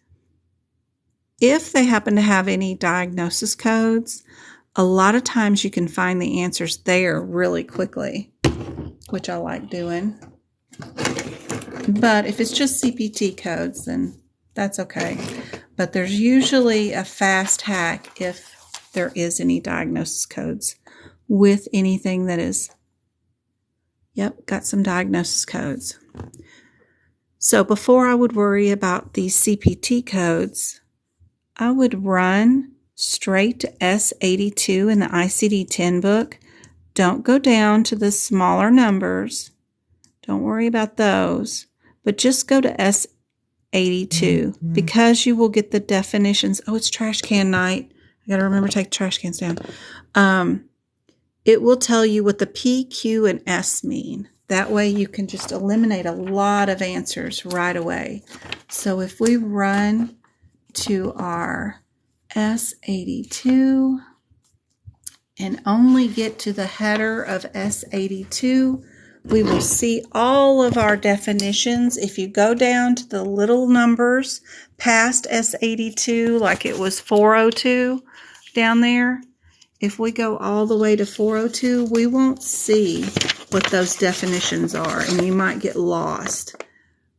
if they happen to have any diagnosis codes, a lot of times you can find the answers there really quickly, which I like doing. But if it's just CPT codes, then that's okay. But there's usually a fast hack if there is any diagnosis codes with anything that is, yep, got some diagnosis codes. So before I would worry about these CPT codes, I would run straight to S82 in the ICD-10 book. Don't go down to the smaller numbers. Don't worry about those, but just go to S82 because you will get the definitions. Oh, it's trash can night. I got to remember to take the trash cans down. It will tell you what the P, Q, and S mean. That way you can just eliminate a lot of answers right away. So if we run to our S82 and only get to the header of S82, we will see all of our definitions. If you go down to the little numbers past S82, like it was 402 down there, if we go all the way to 402, we won't see what those definitions are, and you might get lost.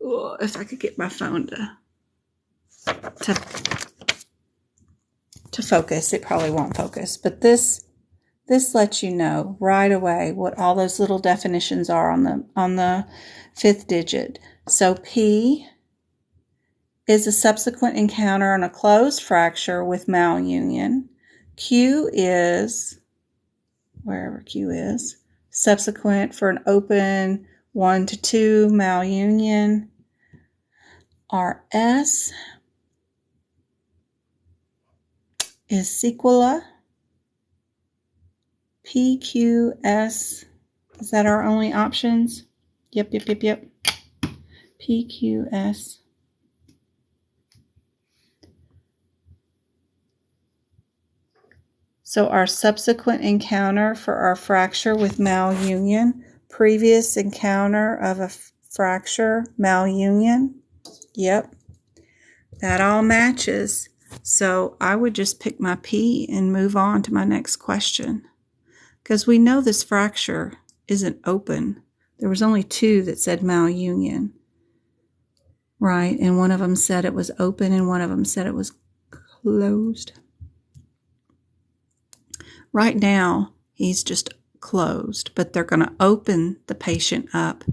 Oh, if I could get my phone to focus, it probably won't focus, but this lets you know right away what all those little definitions are on the fifth digit. So P is a subsequent encounter on a closed fracture with malunion. Q is, wherever Q is, subsequent for an open 1 to 2 malunion. Our S is sequela. P, Q, S. Is that our only options? Yep. P, Q, S. So our subsequent encounter for our fracture with malunion, previous encounter of a fracture, malunion. Yep, that all matches. So I would just pick my P and move on to my next question. Because we know this fracture isn't open. There was only 2 that said malunion, right? And one of them said it was open and one of them said it was closed. Right now, he's just closed, but they're going to open the patient up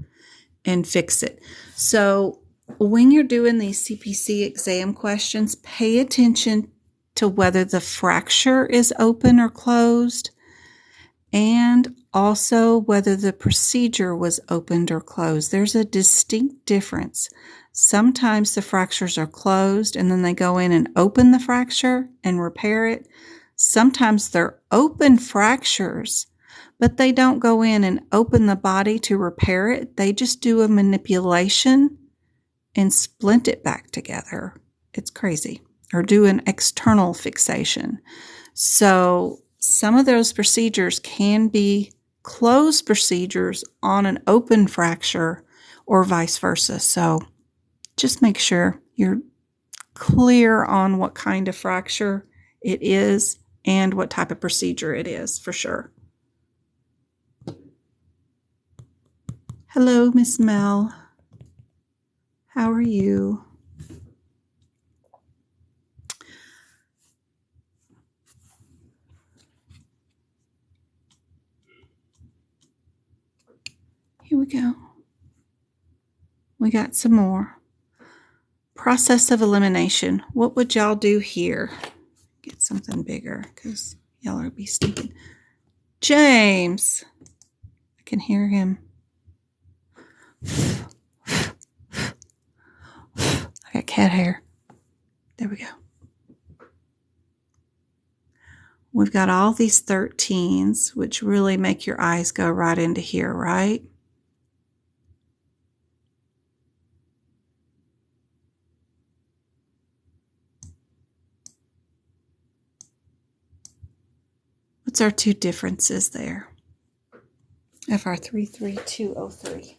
and fix it. So when you're doing these CPC exam questions, pay attention to whether the fracture is open or closed, and also whether the procedure was opened or closed. There's a distinct difference. Sometimes the fractures are closed and then they go in and open the fracture and repair it. Sometimes they're open fractures, but they don't go in and open the body to repair it. They just do a manipulation and splint it back together. It's crazy. Or do an external fixation. So some of those procedures can be closed procedures on an open fracture or vice versa. So just make sure you're clear on what kind of fracture it is and what type of procedure it is for sure. Hello, Miss Mel. How are you? Here we go. We got some more. Process of elimination. What would y'all do here? Get something bigger because Y'all are be stinking. James. I can hear him. I got cat hair. There we go. We've got all these 13s, which really make your eyes go right into here, right? What's our two differences there? FR 33203.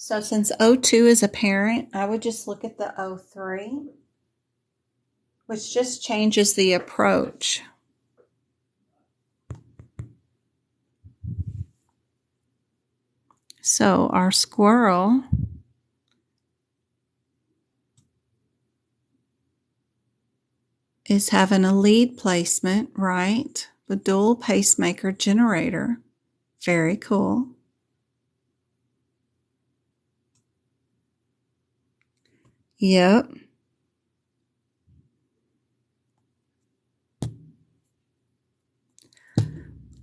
So since O2 is a parent, I would just look at the O3, which just changes the approach. So our squirrel is having a lead placement, right? The dual pacemaker generator. Very cool. Yep.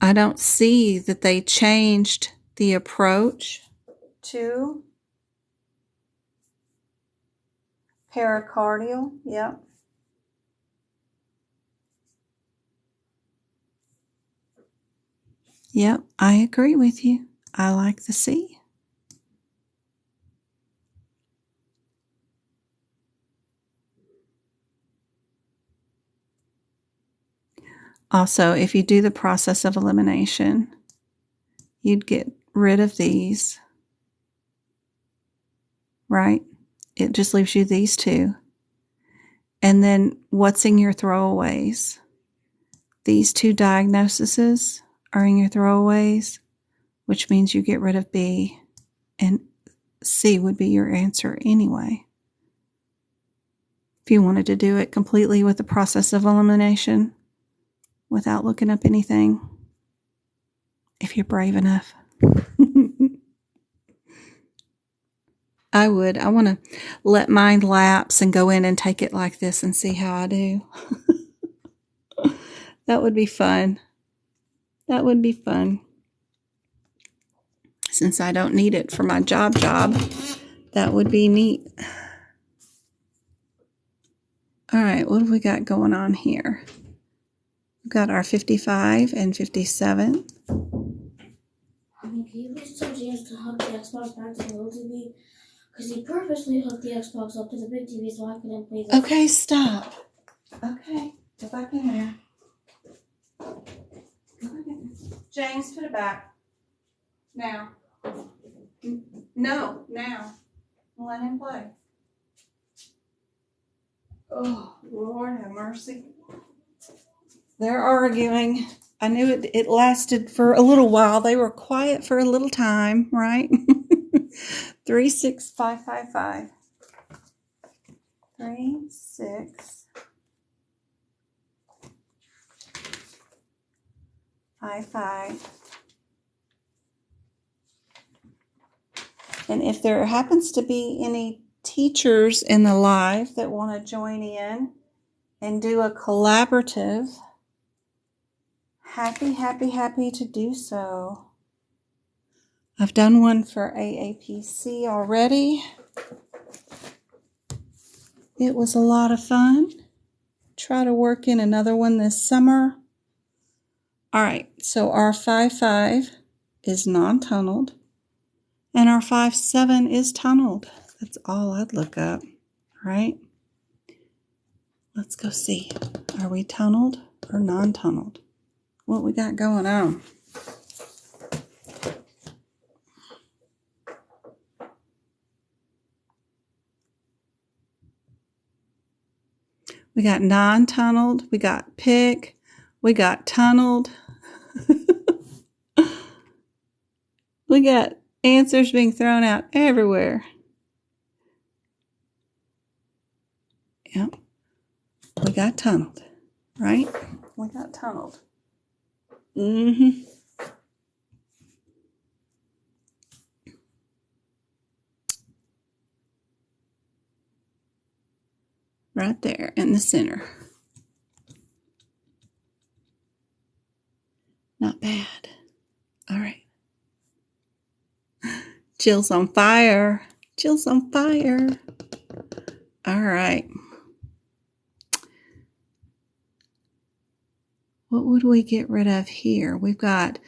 I don't see that they changed the approach to pericardial. Yep. Yep, I agree with you. I like the C. Also, if you do the process of elimination, you'd get rid of these, right? It just leaves you these two. And then what's in your throwaways? These two diagnoses are in your throwaways, which means you get rid of B, and C would be your answer anyway. If you wanted to do it completely with the process of elimination without looking up anything, if you're brave enough. I would. I want to let mine lapse and go in and take it like this and see how I do. That would be fun. That would be fun. Since I don't need it for my job, that would be neat. All right, what have we got going on here? We've got our 55 and 57. Can you please tell James to hook the Xbox back to the little TV? Because he purposely hooked the Xbox up to the big TV so I couldn't play this. Okay, stop. Okay, go back in there. Go back in there. James, put it back. Now. No, now. Let him play. Oh, Lord have mercy. They're arguing. I knew it lasted for a little while. They were quiet for a little time, right? 36555. 3655. And if there happens to be any teachers in the live that want to join in and do a collaborative, happy to do so. I've done one for AAPC already. It was a lot of fun. Try to work in another one this summer. All right, so our 5-5 is non-tunneled, and our 5-7 is tunneled. That's all I'd look up, right? Let's go see. Are we tunneled or non-tunneled? What we got going on? We got non-tunneled, we got pick, we got tunneled. We got answers being thrown out everywhere. Yep. We got tunneled, right? We got tunneled. Mm-hmm. Right there in the center. Not bad. All right. Jill's on fire. Jill's on fire. All right. What would we get rid of here? We've got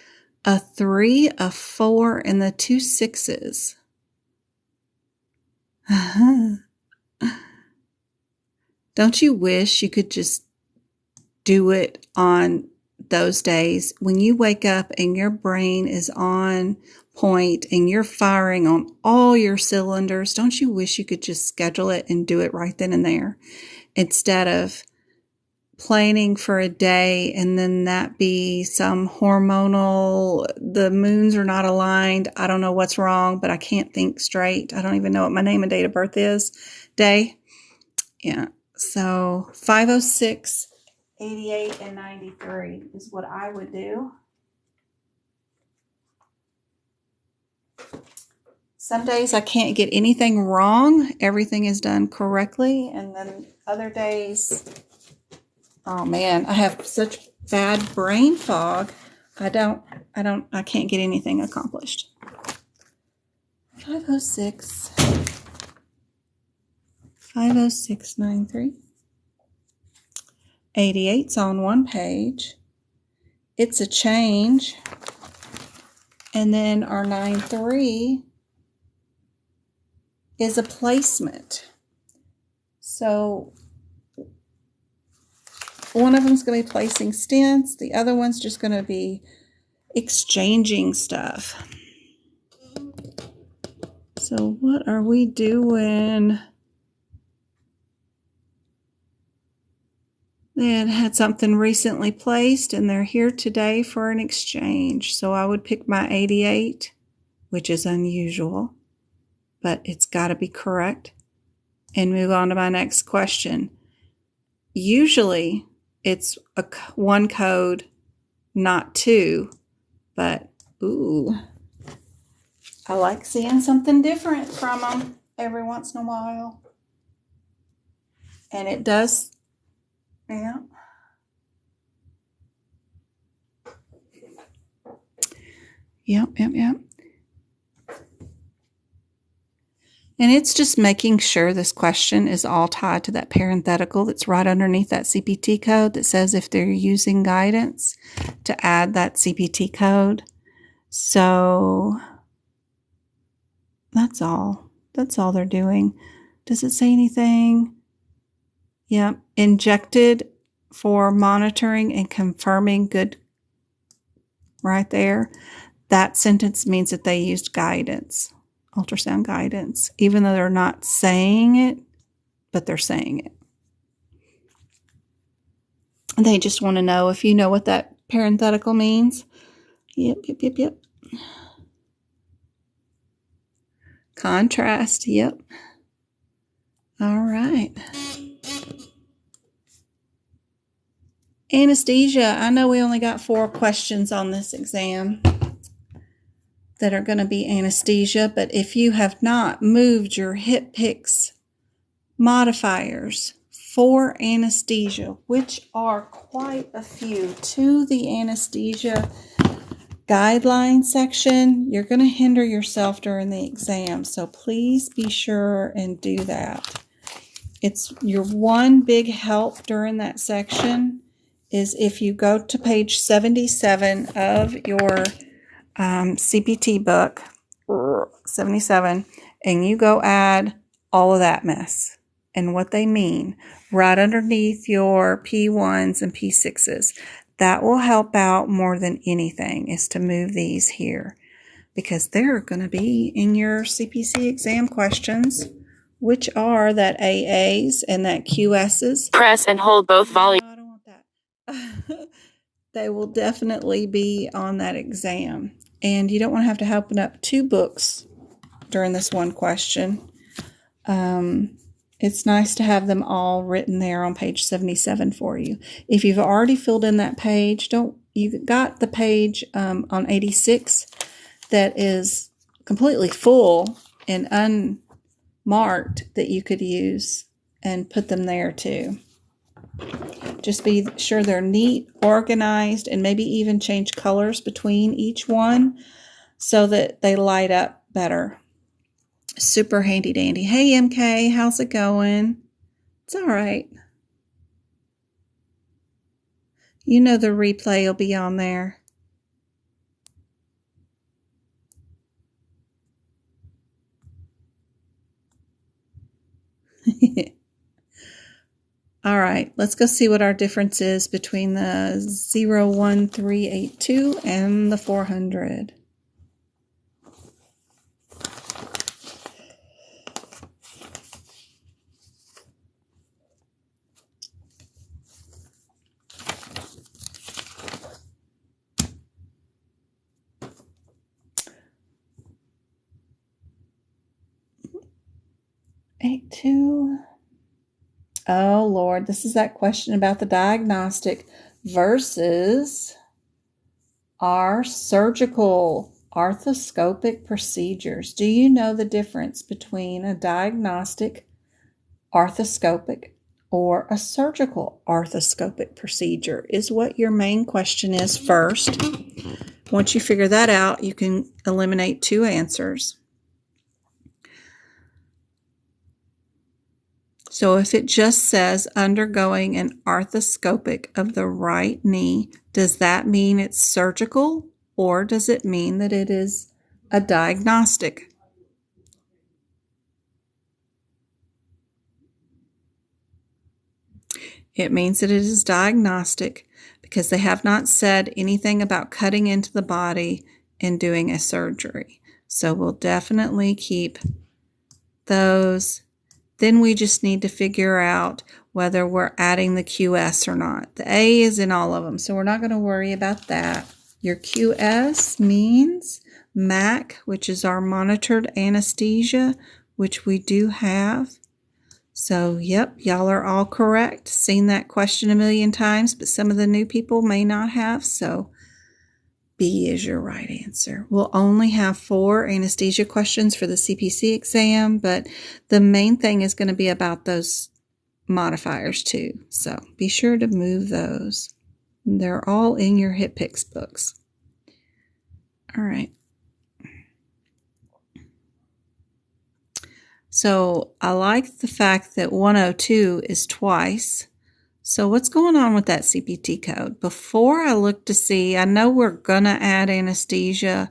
a 3, a 4, and the 2 6s. Don't you wish you could just do it on those days when you wake up and your brain is on point and you're firing on all your cylinders? Don't you wish you could just schedule it and do it right then and there instead of planning for a day and then that be some hormonal, the moons are not aligned, I don't know what's wrong, but I can't think straight, I don't even know what my name and date of birth is, day. Yeah, so 506, 88, and 93 is what I would do. Some days I can't get anything wrong, everything is done correctly, and then other days, oh man, I have such bad brain fog. I can't get anything accomplished. 506, 50693. 88's on one page. It's a change. And then our 93 is a placement. So one of them's going to be placing stents. The other one's just going to be exchanging stuff. So what are we doing? They had something recently placed and they're here today for an exchange. So I would pick my 88, which is unusual, but it's got to be correct, and move on to my next question. Usually it's one code, not two, but ooh, I like seeing something different from them every once in a while. And it does, yeah. Yep. And it's just making sure this question is all tied to that parenthetical that's right underneath that CPT code that says if they're using guidance to add that CPT code. So that's all. That's all they're doing. Does it say anything? Yep. Injected for monitoring and confirming good. Right there. That sentence means that they used guidance. Ultrasound guidance, even though they're not saying it, but they're saying it. They just want to know if you know what that parenthetical means. Yep. Contrast, yep. All right. Anesthesia. I know we only got 4 questions on this exam that are going to be anesthesia, but if you have not moved your hip picks modifiers for anesthesia, which are quite a few, to the anesthesia guideline section, you're going to hinder yourself during the exam. So please be sure and do that. It's your one big help during that section is if you go to page 77 of your CPT book, 77, and you go add all of that mess and what they mean right underneath your P1s and P6s. That will help out more than anything, is to move these here, because they're going to be in your CPC exam questions, which are that AAs and that QSs. Press and hold both volumes. I don't want that. They will definitely be on that exam. And you don't want to open up 2 books during this one question. It's nice to have them all written there on page 77 for you. If you've already filled in that page, you got the page on 86 that is completely full and unmarked that you could use and put them there too. Just be sure they're neat, organized, and maybe even change colors between each one so that they light up better. Super handy dandy. Hey MK, how's it going? It's all right. You know the replay will be on there. All right, let's go see what our difference is between the 01382 and the 400. Eight two. Oh Lord, this is that question about the diagnostic versus our surgical arthroscopic procedures. Do you know the difference between a diagnostic arthroscopic or a surgical arthroscopic procedure? Is what your main question is first. Once you figure that out, you can eliminate 2 answers. So if it just says undergoing an arthroscopic of the right knee, does that mean it's surgical, or does it mean that it is a diagnostic? It means that it is diagnostic because they have not said anything about cutting into the body and doing a surgery. So we'll definitely keep those. Then we just need to figure out whether we're adding the QS or not. The A is in all of them, so we're not going to worry about that. Your QS means MAC, which is our monitored anesthesia, which we do have. So, yep, y'all are all correct. Seen that question a million times, but some of the new people may not have, so B is your right answer. We'll only have 4 anesthesia questions for the CPC exam, but the main thing is going to be about those modifiers too. So be sure to move those. They're all in your Hip Picks books. All right. So I like the fact that 102 is twice. So what's going on with that CPT code? Before I look to see, I know we're going to add anesthesia.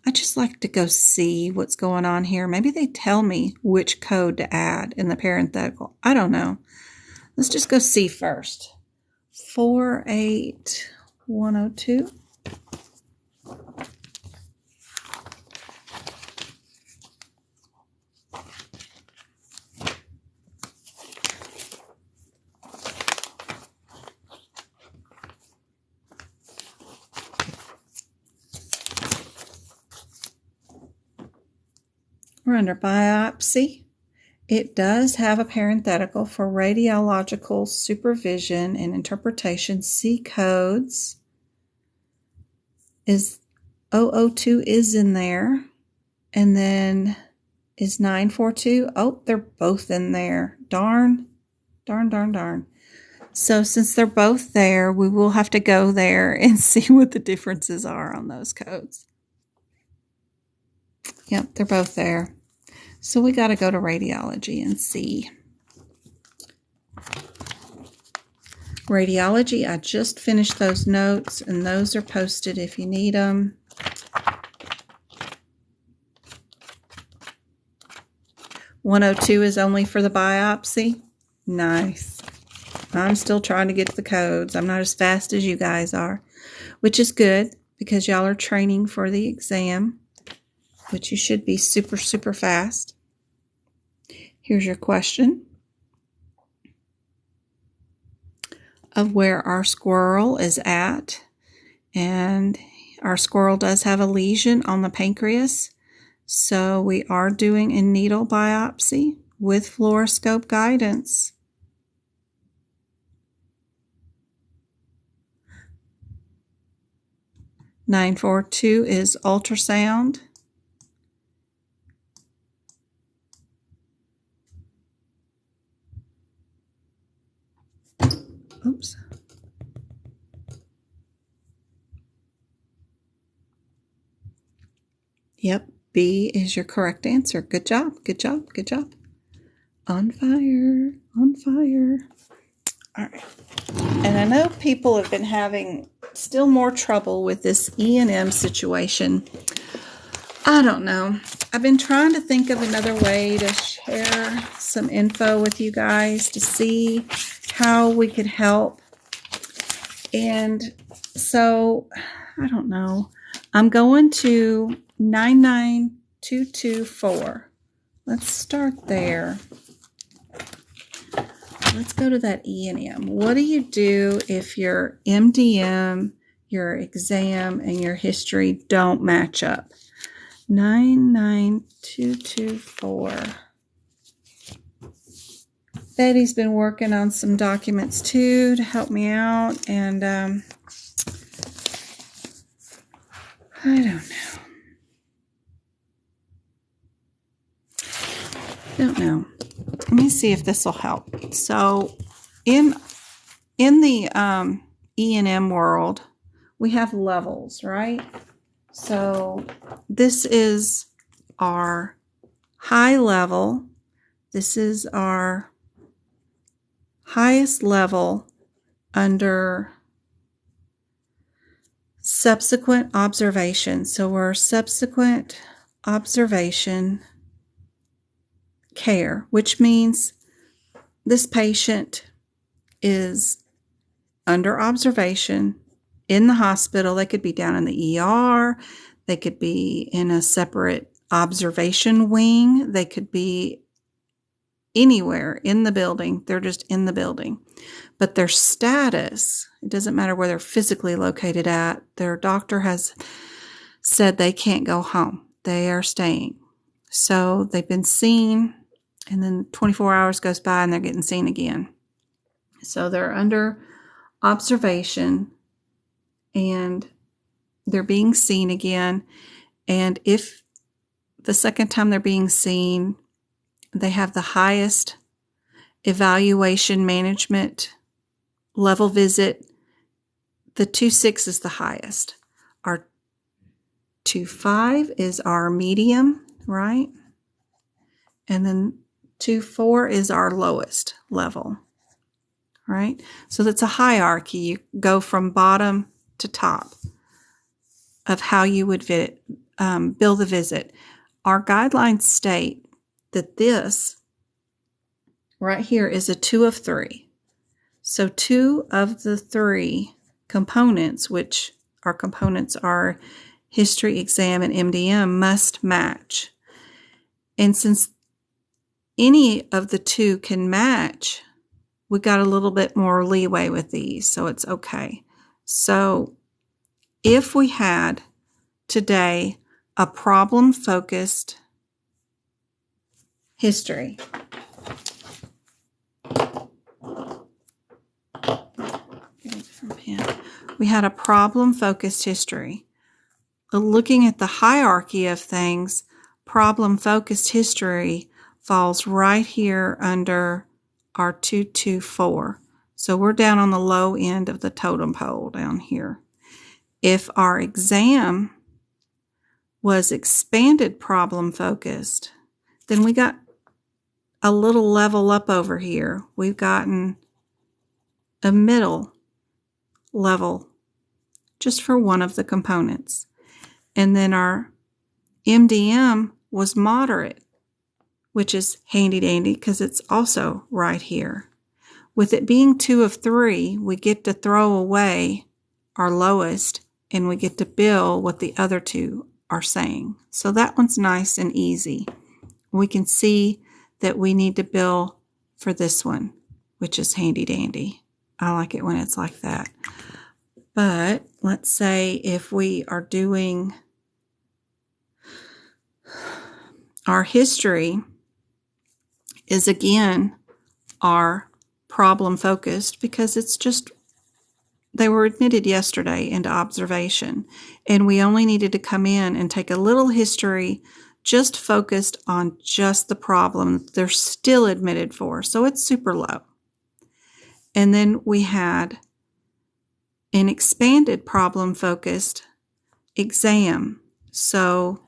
I just like to go see what's going on here. Maybe they tell me which code to add in the parenthetical. I don't know. Let's just go see first. 48102. We're under biopsy. It does have a parenthetical for radiological supervision and interpretation. C codes is 002 is in there. And then is 942. Oh, they're both in there. Darn. So since they're both there, we will have to go there and see what the differences are on those codes. Yep, they're both there. So we got to go to radiology and see. Radiology, I just finished those notes, and those are posted if you need them. $102 is only for the biopsy. Nice. I'm still trying to get to the codes. I'm not as fast as you guys are, which is good because y'all are training for the exam, which you should be super, super fast. Here's your question of where our squirrel is at. And our squirrel does have a lesion on the pancreas. So we are doing a needle biopsy with fluoroscope guidance. (942) is ultrasound. Oops. Yep, B is your correct answer. Good job, good job, good job. On fire, on fire. All right. And I know people have been having still more trouble with this E&M situation. I don't know. I've been trying to think of another way to share some info with you guys to see how we could help. And so, I don't know. I'm going to 99224. Let's start there. Let's go to that E&M. What do you do if your MDM, your exam, and your history don't match up? 99224. Betty's been working on some documents too to help me out, and I don't know. Let me see if this will help. So in the E&M world, we have levels, right? So this is our high level. This is our highest level under subsequent observation. So we're subsequent observation care, which means this patient is under observation in the hospital. They could be down in the ER. They could be in a separate observation wing. They could be anywhere in the building. They're just in the building. But their status, it doesn't matter where they're physically located at, their doctor has said they can't go home. They are staying. So they've been seen, and then 24 hours goes by and they're getting seen again. So they're under observation and they're being seen again. And if the second time they're being seen, they have the highest evaluation management level visit, the 2.6 is the highest. Our 2.5 is our medium, right? And then 2.4 is our lowest level, right? So that's a hierarchy. You go from bottom to top of how you would bill the visit. Our guidelines state that this right here is a 2 of 3. So 2 of the 3 components, which our components are history, exam, and MDM, must match. And since any of the 2 can match, we got a little bit more leeway with these, so it's okay. So if we had today a problem-focused history, we had a problem-focused history. Looking at the hierarchy of things, problem-focused history falls right here under our 224. So we're down on the low end of the totem pole down here. If our exam was expanded problem-focused, then we got a little level up over here. We've gotten a middle level just for one of the components. And then our MDM was moderate, which is handy dandy because it's also right here. With it being 2 of 3, we get to throw away our lowest and we get to bill what the other 2 are saying. So that one's nice and easy. We can see that we need to bill for this one, which is handy dandy. I like it when it's like that. But let's let's say if we are doing our history is again our problem focused because it's just they were admitted yesterday into observation, and we only needed to come in and take a little history just focused on just the problem they're still admitted for. So it's super low. And then we had an expanded problem focused exam. So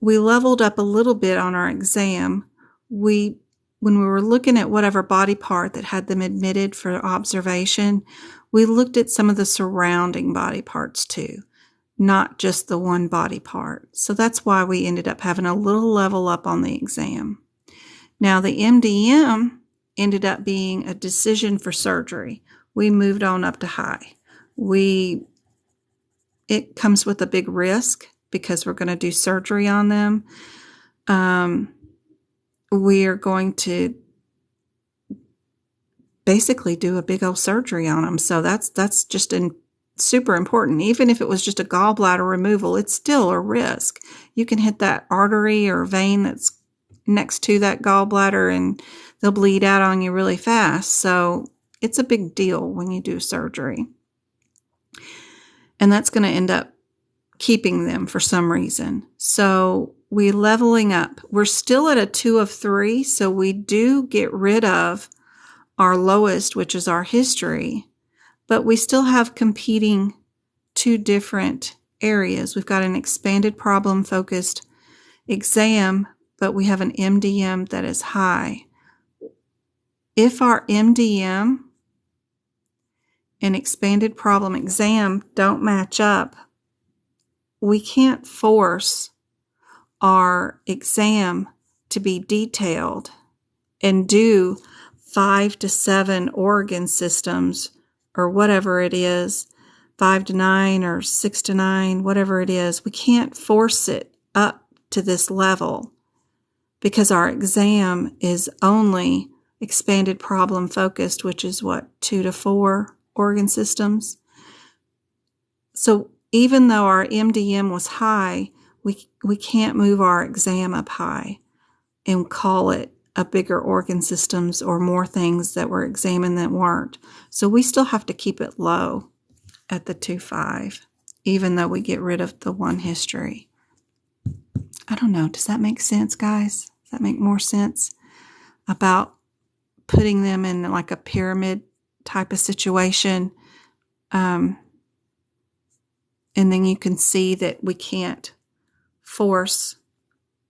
we leveled up a little bit on our exam. When we were looking at whatever body part that had them admitted for observation, we looked at some of the surrounding body parts too, not just the one body part. So that's why we ended up having a little level up on the exam. Now the MDM ended up being a decision for surgery. We moved on up to high. It comes with a big risk because we're going to do surgery on them. We are going to basically do a big old surgery on them. So that's just super important. Even if it was just a gallbladder removal, it's still a risk. You can hit that artery or vein that's next to that gallbladder and they'll bleed out on you really fast. So it's a big deal when you do surgery. And that's going to end up keeping them for some reason. So we're leveling up. We're still at a 2 of 3, so we do get rid of our lowest, which is our history, but we still have competing 2 different areas. We've got an expanded problem-focused exam, but we have an MDM that is high. If our MDM and expanded problem exam don't match up, we can't force our exam to be detailed and do 5 to 7 organ systems or whatever it is, 5 to 9 or 6 to 9, whatever it is. We can't force it up to this level because our exam is only expanded problem focused, which is what, 2 to 4 organ systems. So even though our MDM was high, we can't move our exam up high and call it a bigger organ systems or more things that were examined that weren't. So we still have to keep it low at the 2-5, even though we get rid of the 1 history. I don't know. Does that make sense, guys? Does that make more sense about putting them in like a pyramid type of situation? And then you can see that we can't force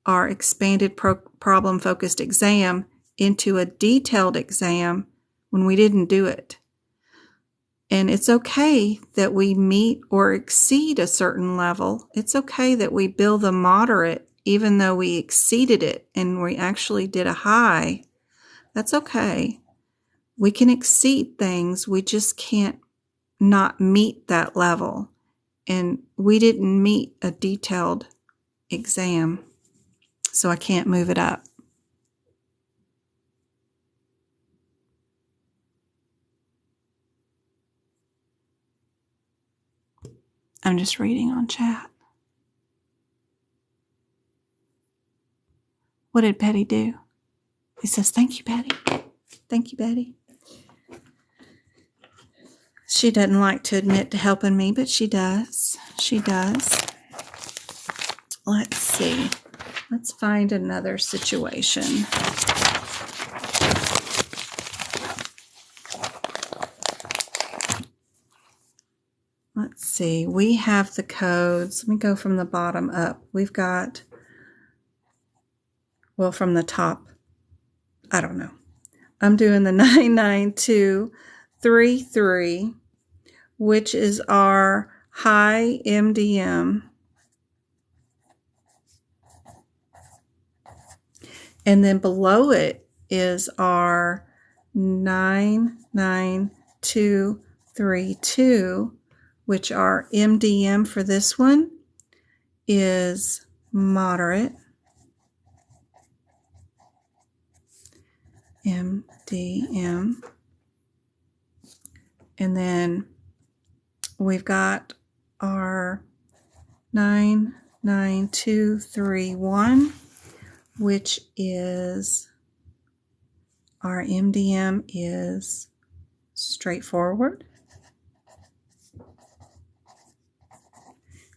our expanded problem-focused exam into a detailed exam when we didn't do it. And it's okay that we meet or exceed a certain level. It's okay that we bill the moderate even though we exceeded it and we actually did a high. That's okay. We can exceed things. We just can't not meet that level. And we didn't meet a detailed exam, so I can't move it up. I'm just reading on chat. What did Betty do? He says, thank you, Betty. Thank you, Betty. She doesn't like to admit to helping me, but she does. She does. Let's see. Let's find another situation. Let's see. We have the codes. Let me go from the bottom up. We've got, well, from the top, I don't know. I'm doing the 99233, which is our high MDM. And then below it is our 99232, which our MDM for this one is moderate. MDM. And then we've got our 99231, which is our MDM is straightforward.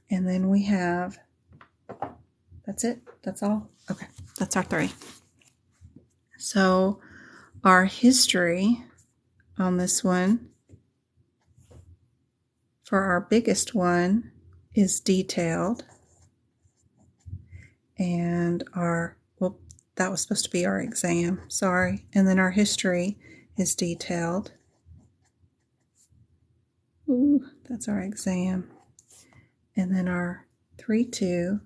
And then we have, that's it? That's all? Okay, that's our 3. So our history on this one, for our biggest one, is detailed. And our, well, that was supposed to be our exam, sorry. And then our history is detailed. Ooh, that's our exam. And then our 3-2,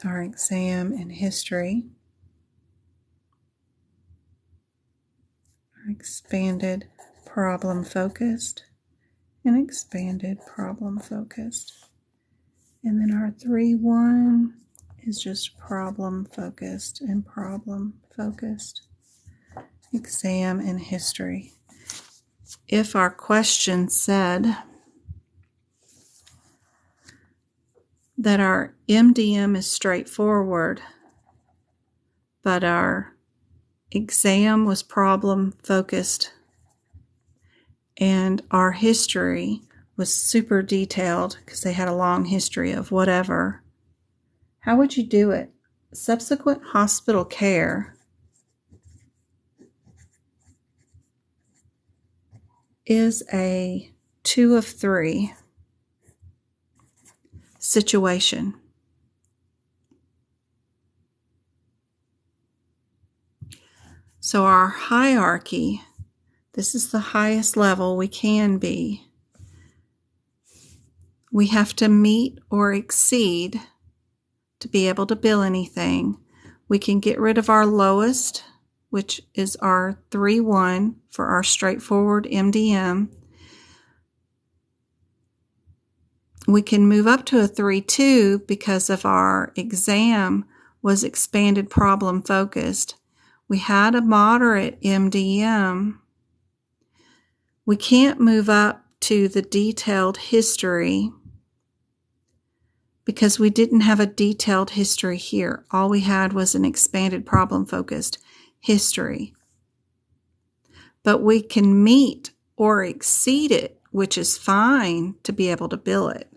our exam and history. Our expanded problem focused and expanded problem focused. And then our 3-1 is just problem focused and problem focused. Exam and history. If our question said that our MDM is straightforward, but our exam was problem focused and our history was super detailed because they had a long history of whatever, how would you do it? Subsequent hospital care is a 2 of 3 situation. So our hierarchy, this is the highest level we can be. We have to meet or exceed to be able to bill anything. We can get rid of our lowest, which is our 3-1 for our straightforward MDM. We can move up to a 3-2 because of our exam was expanded problem focused. We had a moderate MDM. We can't move up to the detailed history because we didn't have a detailed history here. All we had was an expanded problem focused history. But we can meet or exceed it, which is fine to be able to bill it.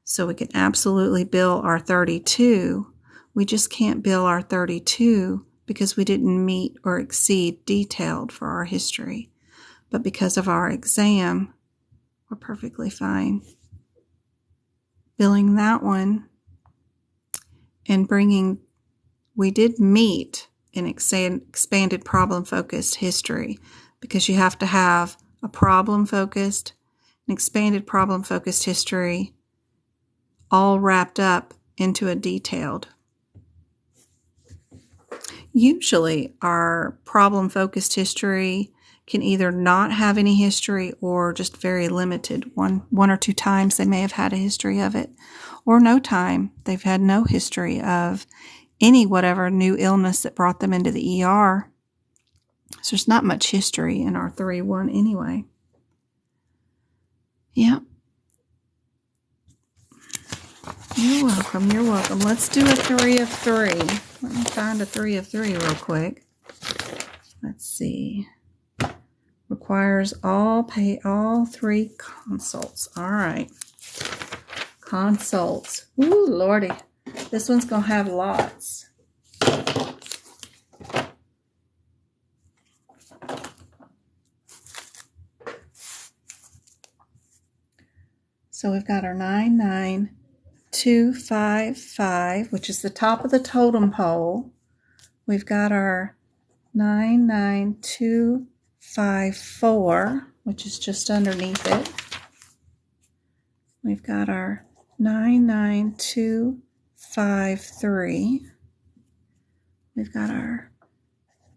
So we can absolutely bill our 32. We just can't bill our 32 because we didn't meet or exceed detailed for our history. But because of our exam, we're perfectly fine billing that one and bringing, we did meet an expanded problem-focused history because you have to have a problem-focused, an expanded problem-focused history all wrapped up into a detailed. Usually our problem-focused history can either not have any history or just very limited. One or two times they may have had a history of it, or no time. They've had no history of any whatever new illness that brought them into the ER. So there's not much history in our 3-1 anyway. Yeah. You're welcome. You're welcome. Let's do a 3 of 3. Let me find a 3 of 3 real quick. Let's see. Requires all 3 consults. All right. Consults. Ooh, Lordy. This one's going to have lots. So we've got our 99255, which is the top of the totem pole. We've got our 99254, which is just underneath it. We've got our 99253. We've got our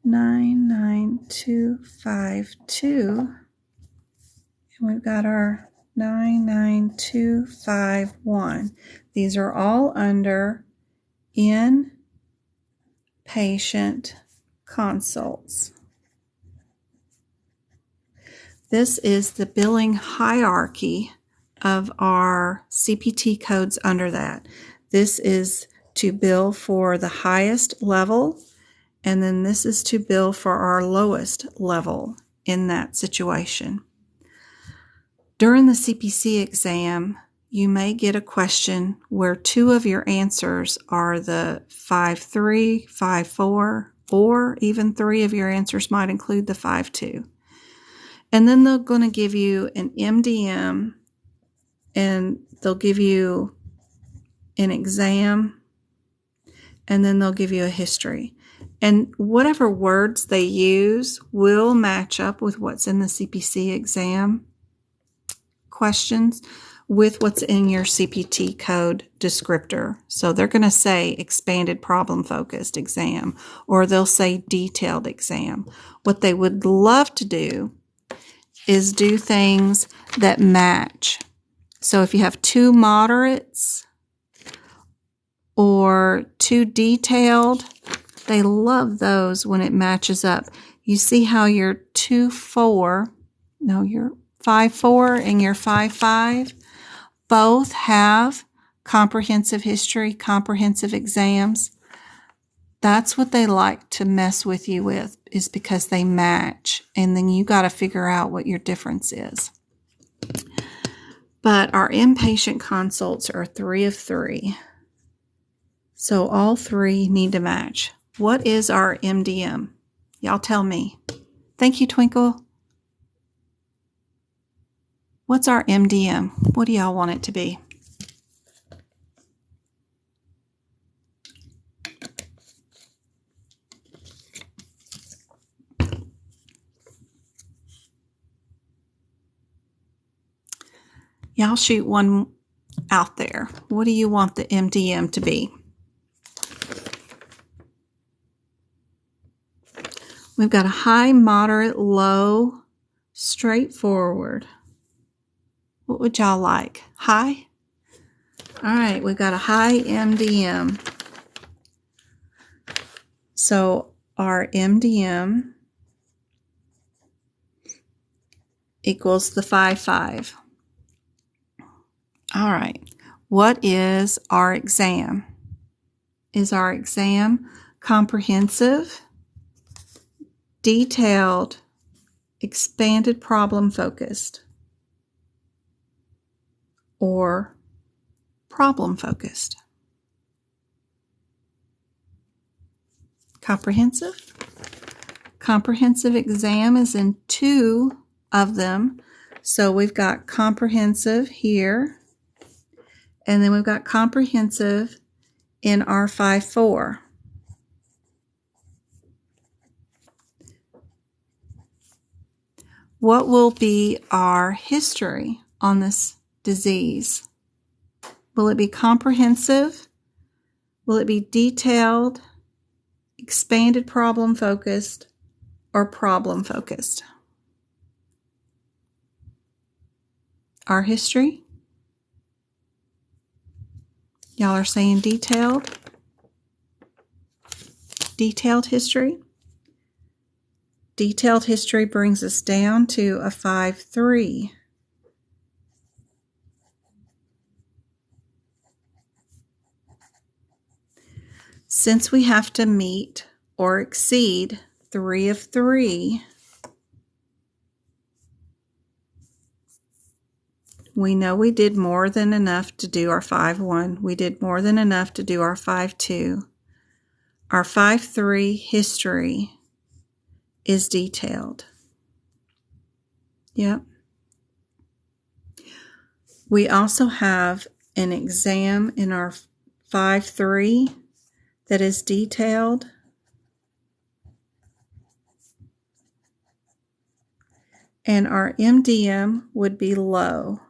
99252. And we've got our 99251. These are all under inpatient consults. This is the billing hierarchy of our CPT codes under that. This is to bill for the highest level, and then this is to bill for our lowest level in that situation. During the CPC exam, you may get a question where two of your answers are the 5-3, 5-4, or even three of your answers might include the 5-2. And then they're going to give you an MDM, and they'll give you an exam, and then they'll give you a history. And whatever words they use will match up with what's in the CPC exam questions with what's in your CPT code descriptor. So they're going to say expanded problem focused exam, or they'll say detailed exam. What they would love to do is do things that match. So if you have two moderates or two detailed, they love those when it matches up. You see how your 2-4, no, your 5-4 and your 5-5 both have comprehensive history, comprehensive exams. That's what they like to mess with you with, is because they match, and then you got to figure out what your difference is. But our inpatient consults are 3 of 3. So all 3 need to match. What is our MDM? Y'all tell me. Thank you, Twinkle. What's our MDM? What do y'all want it to be? Y'all shoot one out there. What do you want the MDM to be? We've got a high, moderate, low, straightforward. What would y'all like? High? All right, we've got a high MDM. So our MDM equals the 5-5. All right, what is our exam? Is our exam comprehensive, detailed, expanded problem focused, or problem focused? Comprehensive? Comprehensive exam is in 2 of them. So we've got comprehensive here, and then we've got comprehensive in our 5-4. What will be our history on this disease? Will it be comprehensive? Will it be detailed, expanded problem focused, or problem focused? Our history? Y'all are saying detailed? Detailed history? Detailed history brings us down to a 5-3. Since we have to meet or exceed 3 of 3, we know we did more than enough to do our 5-1. We did more than enough to do our 5-2. Our 5-3 history is detailed. Yep. We also have an exam in our 5-3 that is detailed. And our MDM would be low.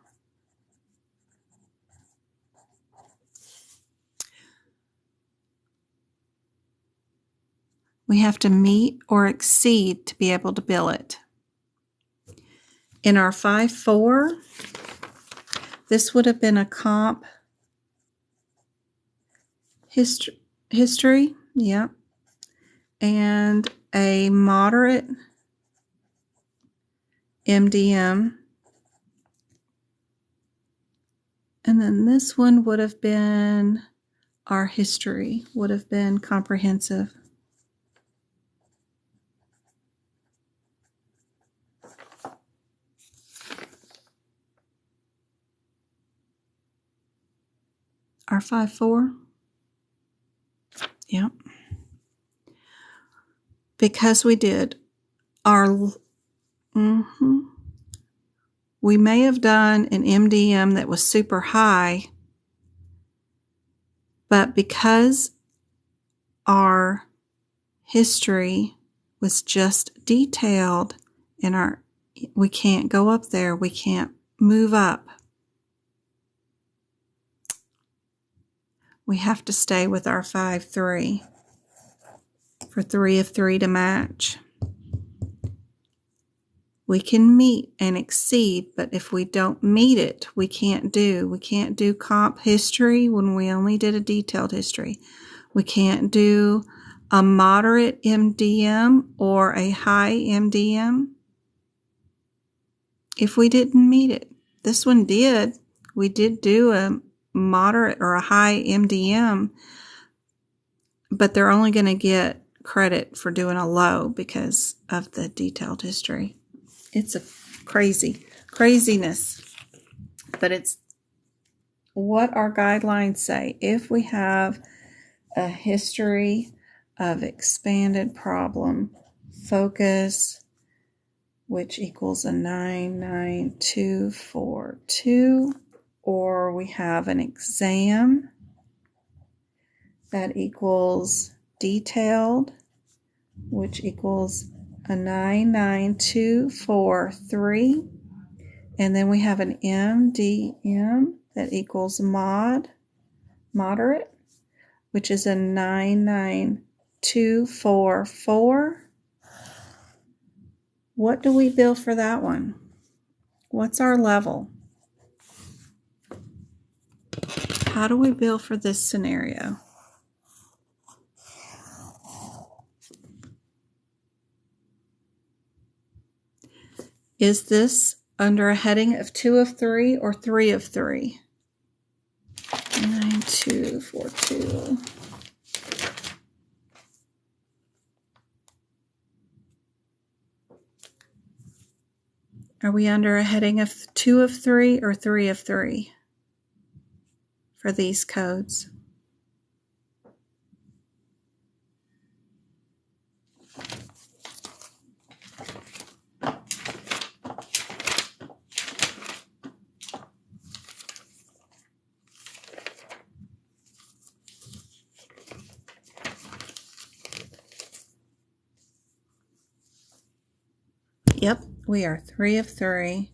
We have to meet or exceed to be able to bill it. In our 5-4, this would have been a comp history, yeah, and a moderate MDM. And then this one would have been our history, would have been comprehensive. Our 5-4. Yep. Because we did our, we may have done an MDM that was super high, but because our history was just detailed and we can't go up there, we can't move up. We have to stay with our 5-3 for 3 of 3 to match. We can meet and exceed, but if we don't meet it, we can't do comp history when we only did a detailed history. We can't do a moderate MDM or a high MDM if we didn't meet it. This one did. We did do a moderate or a high MDM, but they're only going to get credit for doing a low because of the detailed history. It's a craziness, but it's what our guidelines say. If we have a history of expanded problem focus, which equals a 99242, or we have an exam that equals detailed, which equals a 99243, and then we have an MDM that equals moderate, which is a 99244. What do we bill for that one? What's our level? How do we bill for this scenario? Is this under a heading of 2 of 3 or 3 of 3? 9242. Are we under a heading of 2 of 3 or 3 of 3 for these codes? Yep, we are 3 of 3.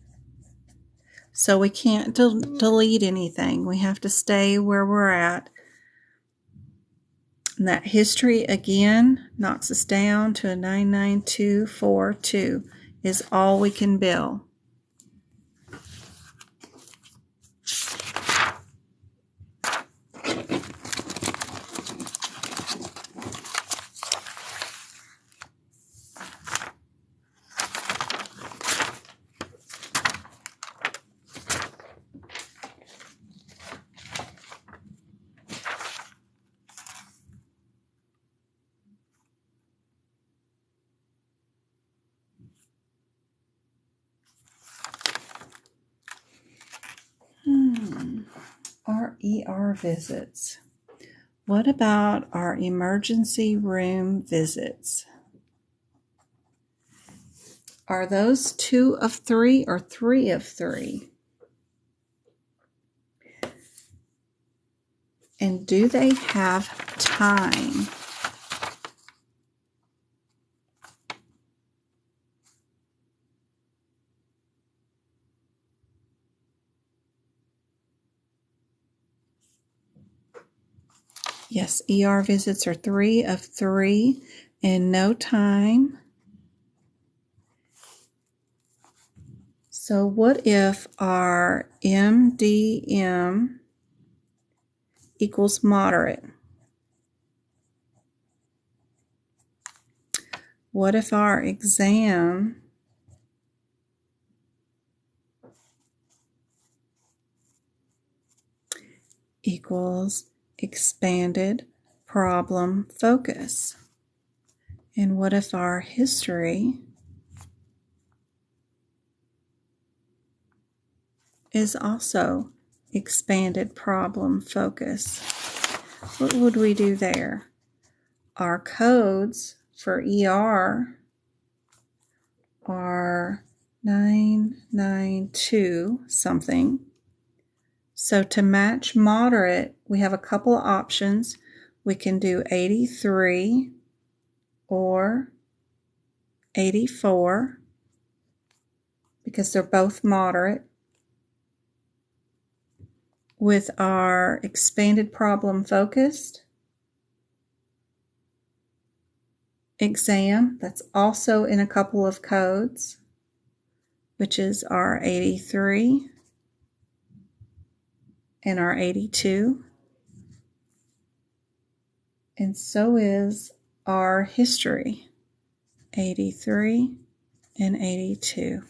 So we can't delete anything. We have to stay where we're at. And that history again knocks us down to a 99242 is all we can bill. Our ER visits. What about our emergency room visits? Are those 2 of 3 or 3 of 3? And do they have time? Yes, ER visits are 3 of 3 and no time. So what if our MDM equals moderate? What if our exam equals expanded problem focus. And what if our history is also expanded problem focus? What would we do there? Our codes for ER are 992 something. So to match moderate, we have a couple of options. We can do 83 or 84 because they're both moderate. With our expanded problem focused exam, that's also in a couple of codes, which is our 83 and our 82. And so is our history, 83 and 82.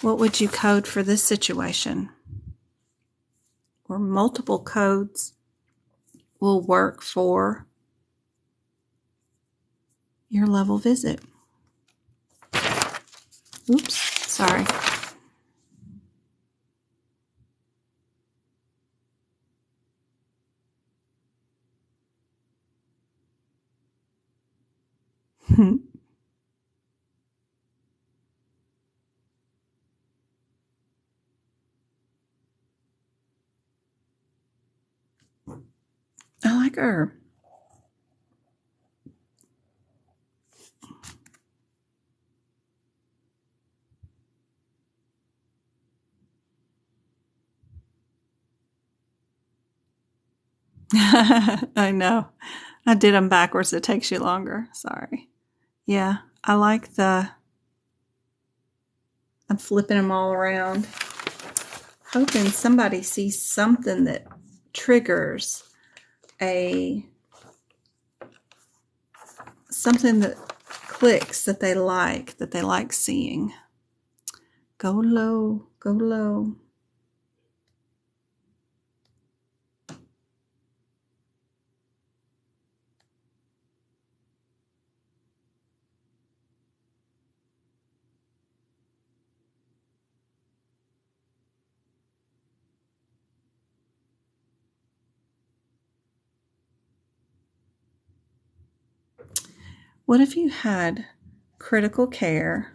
What would you code for this situation? Or multiple codes will work for your level visit. Oops, sorry. I like her. I know. I did them backwards. It takes you longer. Sorry. Yeah, I like I'm flipping them all around. Hoping somebody sees something that triggers something that clicks that they like seeing. Go low, go low. What if you had critical care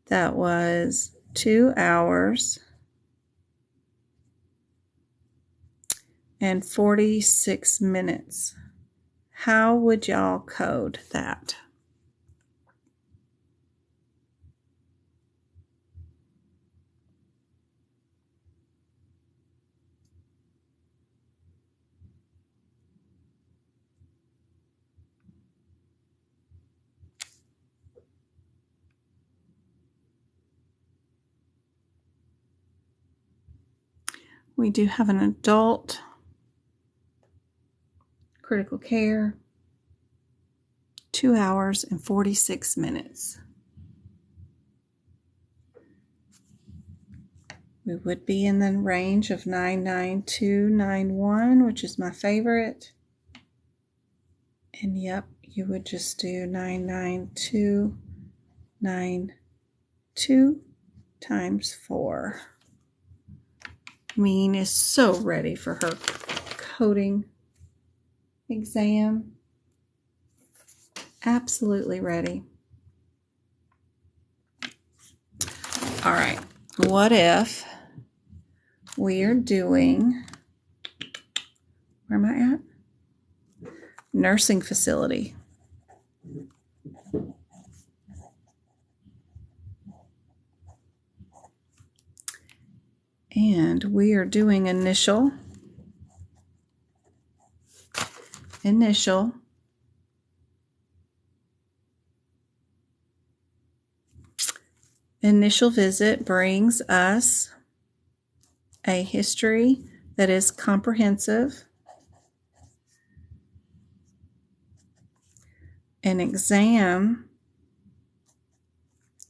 that was 2 hours and 46 minutes? How would y'all code that? We do have an adult critical care, 2 hours and 46 minutes. We would be in the range of 99291, which is my favorite. And yep, you would just do 99292 times 4. Mean is so ready for her coding exam. Absolutely ready. All right, what if we are doing, where am I at? Nursing facility. And we are doing initial visit brings us a history that is comprehensive, an exam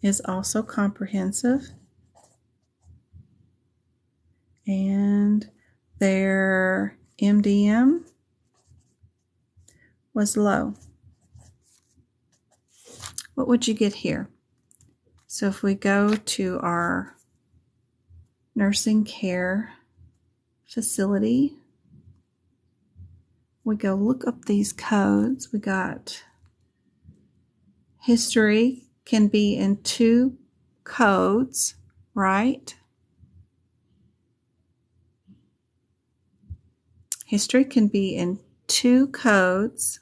is also comprehensive, MDM was low. What would you get here? So if we go to our nursing care facility, we go look up these codes. We got history can be in 2 codes, right? History can be in 2 codes.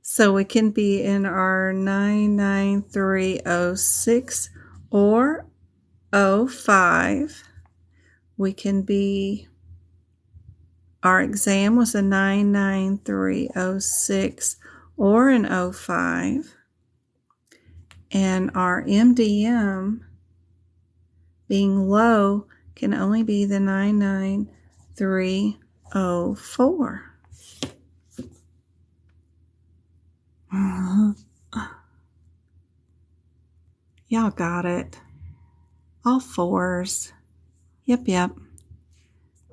So we can be in our 99306 or 05. We can be, our exam was a 99306 or an 05. And our MDM being low can only be the 99304. Y'all got it. All 4s. Yep.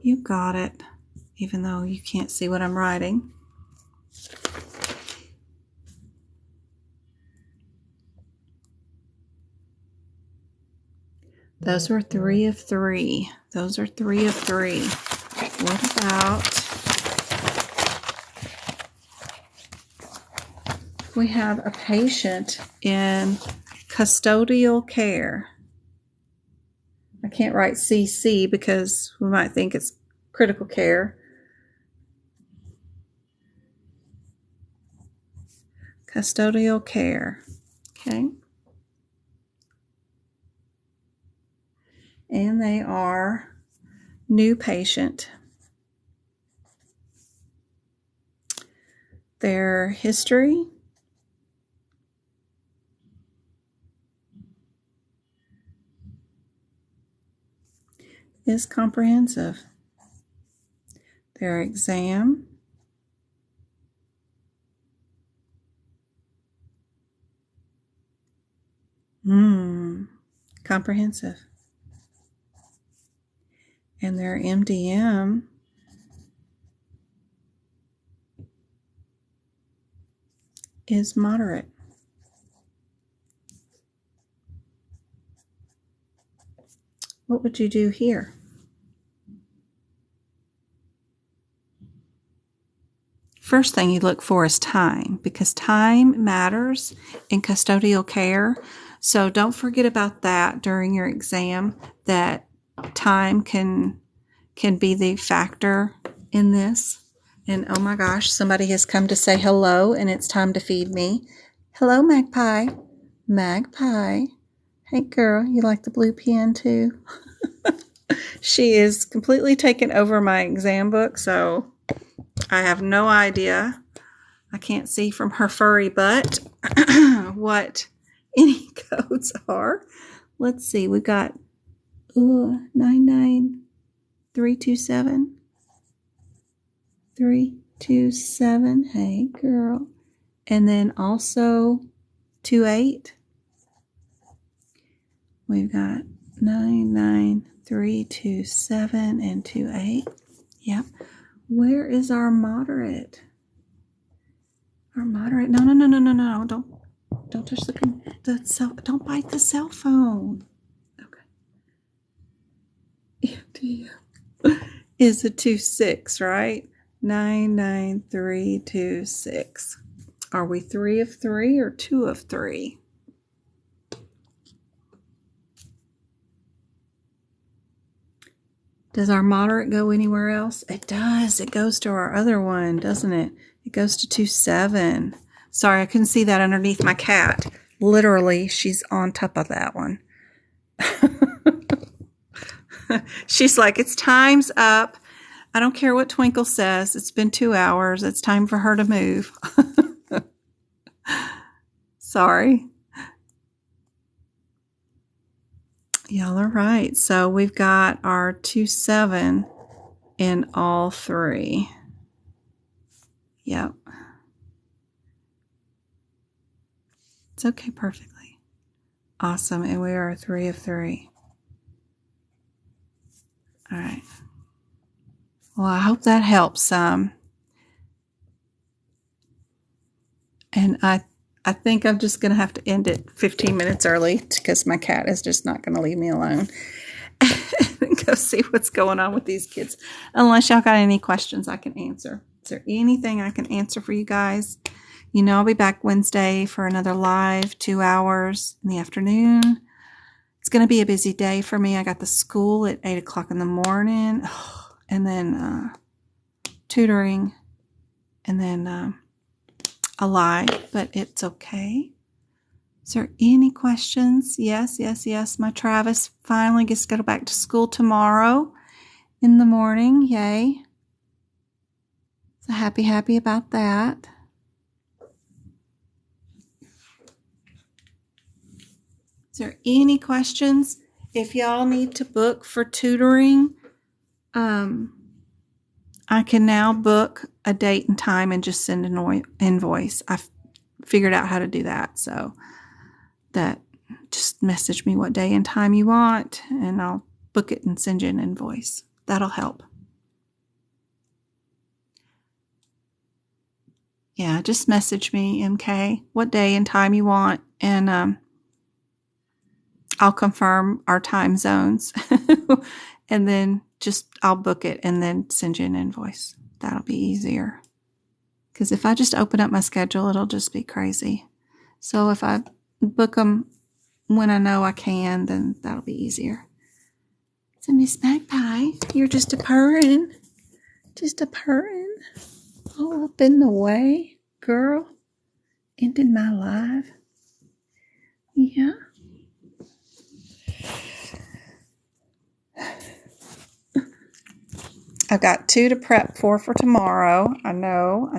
You got it. Even though you can't see what I'm writing. Those were 3 of 3. Those are 3 of 3. What about, we have a patient in custodial care. I can't write CC because we might think it's critical care. Custodial care. Okay. And they are new patient. Their history is comprehensive. Their exam comprehensive. And their MDM is moderate. What would you do here? First thing you look for is time, because time matters in custodial care. So don't forget about that during your exam, that time can be the factor in this. And oh my gosh, somebody has come to say hello, and it's time to feed me. Hello, Magpie. Magpie. Hey girl, you like the blue pen too? She is completely taken over my exam book, so I have no idea. I can't see from her furry butt what any codes are. Let's see. We got 99327. 327. Hey, girl. And then also 28. We've got 99327 and 28. Yep. Where is our moderate? Our moderate. No. Don't touch the cell. Don't bite the cell phone. Okay. Is a 26, right? 99326. Are we 3 of 3 or 2 of 3? Does our moderate go anywhere else? It does. It goes to our other one, doesn't it? It goes to 27. Sorry, I couldn't see that underneath my cat. Literally, she's on top of that one. She's like, it's time's up. I don't care what Twinkle says. It's been 2 hours. It's time for her to move. Sorry. Y'all are right. So we've got our 27 in all 3. Yep. It's okay perfectly. Awesome. And we are 3 of 3. All right. Well, I hope that helps some. And I think I'm just going to have to end it 15 minutes early because my cat is just not going to leave me alone. Go see what's going on with these kids. Unless y'all got any questions I can answer. Is there anything I can answer for you guys? You know, I'll be back Wednesday for another live 2 hours in the afternoon. It's going to be a busy day for me. I got the school at 8 o'clock in the morning, and then tutoring, and then a live, but it's okay. Is there any questions? Yes. My Travis finally gets to go back to school tomorrow in the morning. Yay. So happy about that. Is there any questions? If y'all need to book for tutoring, I can now book a date and time and just send an invoice. I've figured out how to do that. So that just message me what day and time you want, and I'll book it and send you an invoice. That'll help. Yeah, just message me, MK, what day and time you want, and I'll confirm our time zones, and then I'll book it and then send you an invoice. That'll be easier. Because if I just open up my schedule, it'll just be crazy. So if I book them when I know I can, then that'll be easier. So Miss Magpie, you're just a purring. Just a purring. All up in the way, girl. Ended my life. Yeah. I've got 2 to prep for tomorrow. I know.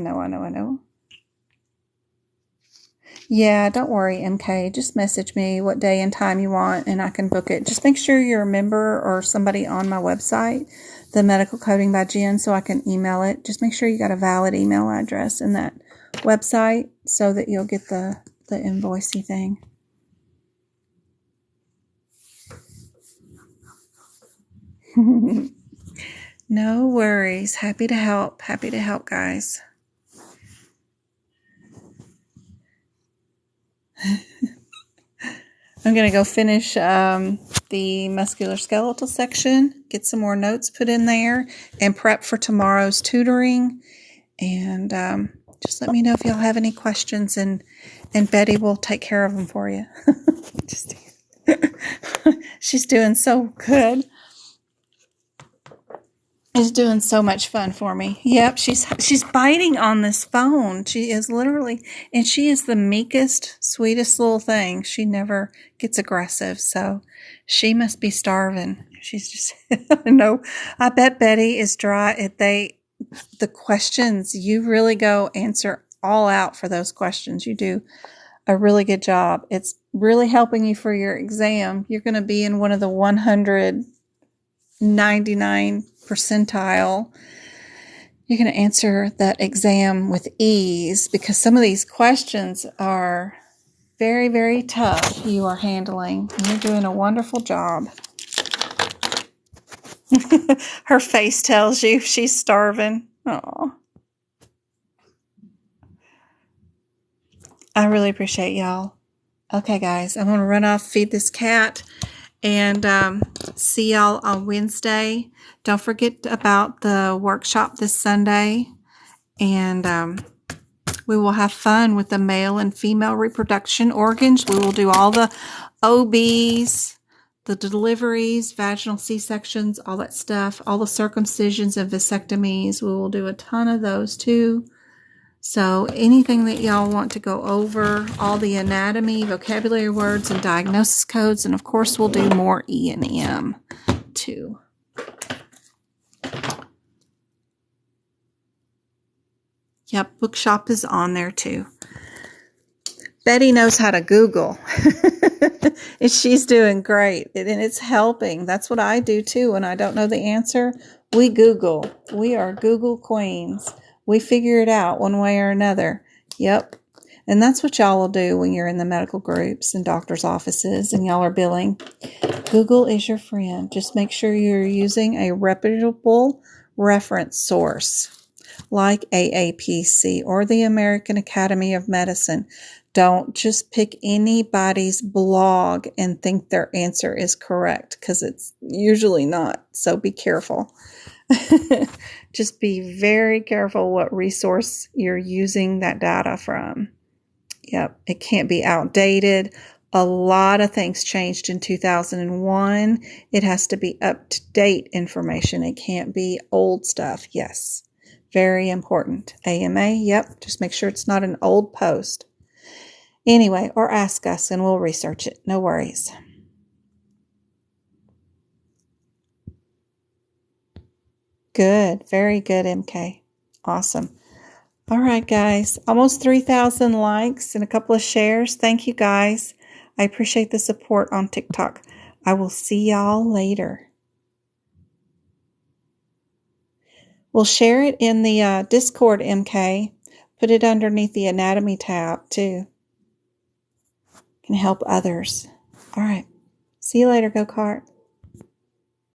Yeah, don't worry, MK. Just message me what day and time you want, and I can book it. Just make sure you're a member or somebody on my website, the Medical Coding by Jen, so I can email it. Just make sure you got a valid email address in that website so that you'll get the invoicey thing. No worries. Happy to help. Happy to help, guys. I'm going to go finish the musculoskeletal section, get some more notes put in there, and prep for tomorrow's tutoring. And just let me know if y'all have any questions, and Betty will take care of them for you. She's doing so good. Is doing so much fun for me. Yep, she's biting on this phone. She is literally, and she is the meekest, sweetest little thing. She never gets aggressive, so she must be starving. She's just, no, I bet Betty is dry. The questions, you really go answer all out for those questions. You do a really good job. It's really helping you for your exam. You're going to be in one of the 199 percentile. You're going to answer that exam with ease because some of these questions are very, very tough you are handling. And you're doing a wonderful job. Her face tells you she's starving. Oh, I really appreciate y'all. Okay, guys, I'm going to run off, feed this cat, and see y'all on Wednesday. Don't forget about the workshop this Sunday. And we will have fun with the male and female reproduction organs. We will do all the OBs, the deliveries, vaginal C-sections, all that stuff, all the circumcisions and vasectomies. We will do a ton of those too. So anything that y'all want to go over, all the anatomy, vocabulary words, and diagnosis codes, and of course we'll do more E&M too. Yep, bookshop is on there too. Betty knows how to Google, and she's doing great, and it's helping. That's what I do too. When I don't know the answer, we Google. We are Google queens. We figure it out one way or another. Yep. And that's what y'all will do when you're in the medical groups and doctor's offices and y'all are billing. Google is your friend. Just make sure you're using a reputable reference source like AAPC or the American Academy of Medicine. Don't just pick anybody's blog and think their answer is correct, because it's usually not. So be careful. Just be very careful what resource you're using that data from. Yep, it can't be outdated. A lot of things changed in 2001. It has to be up-to-date information. It can't be old stuff. Yes, very important. AMA, yep, just make sure it's not an old post. Anyway, or ask us and we'll research it. No worries. Good, very good, MK. Awesome. All right, guys, almost 3,000 likes and a couple of shares. Thank you, guys. I appreciate the support on TikTok. I will see y'all later. We'll share it in the Discord, MK. Put it underneath the anatomy tab, too. Can help others. All right. See you later, Go Kart.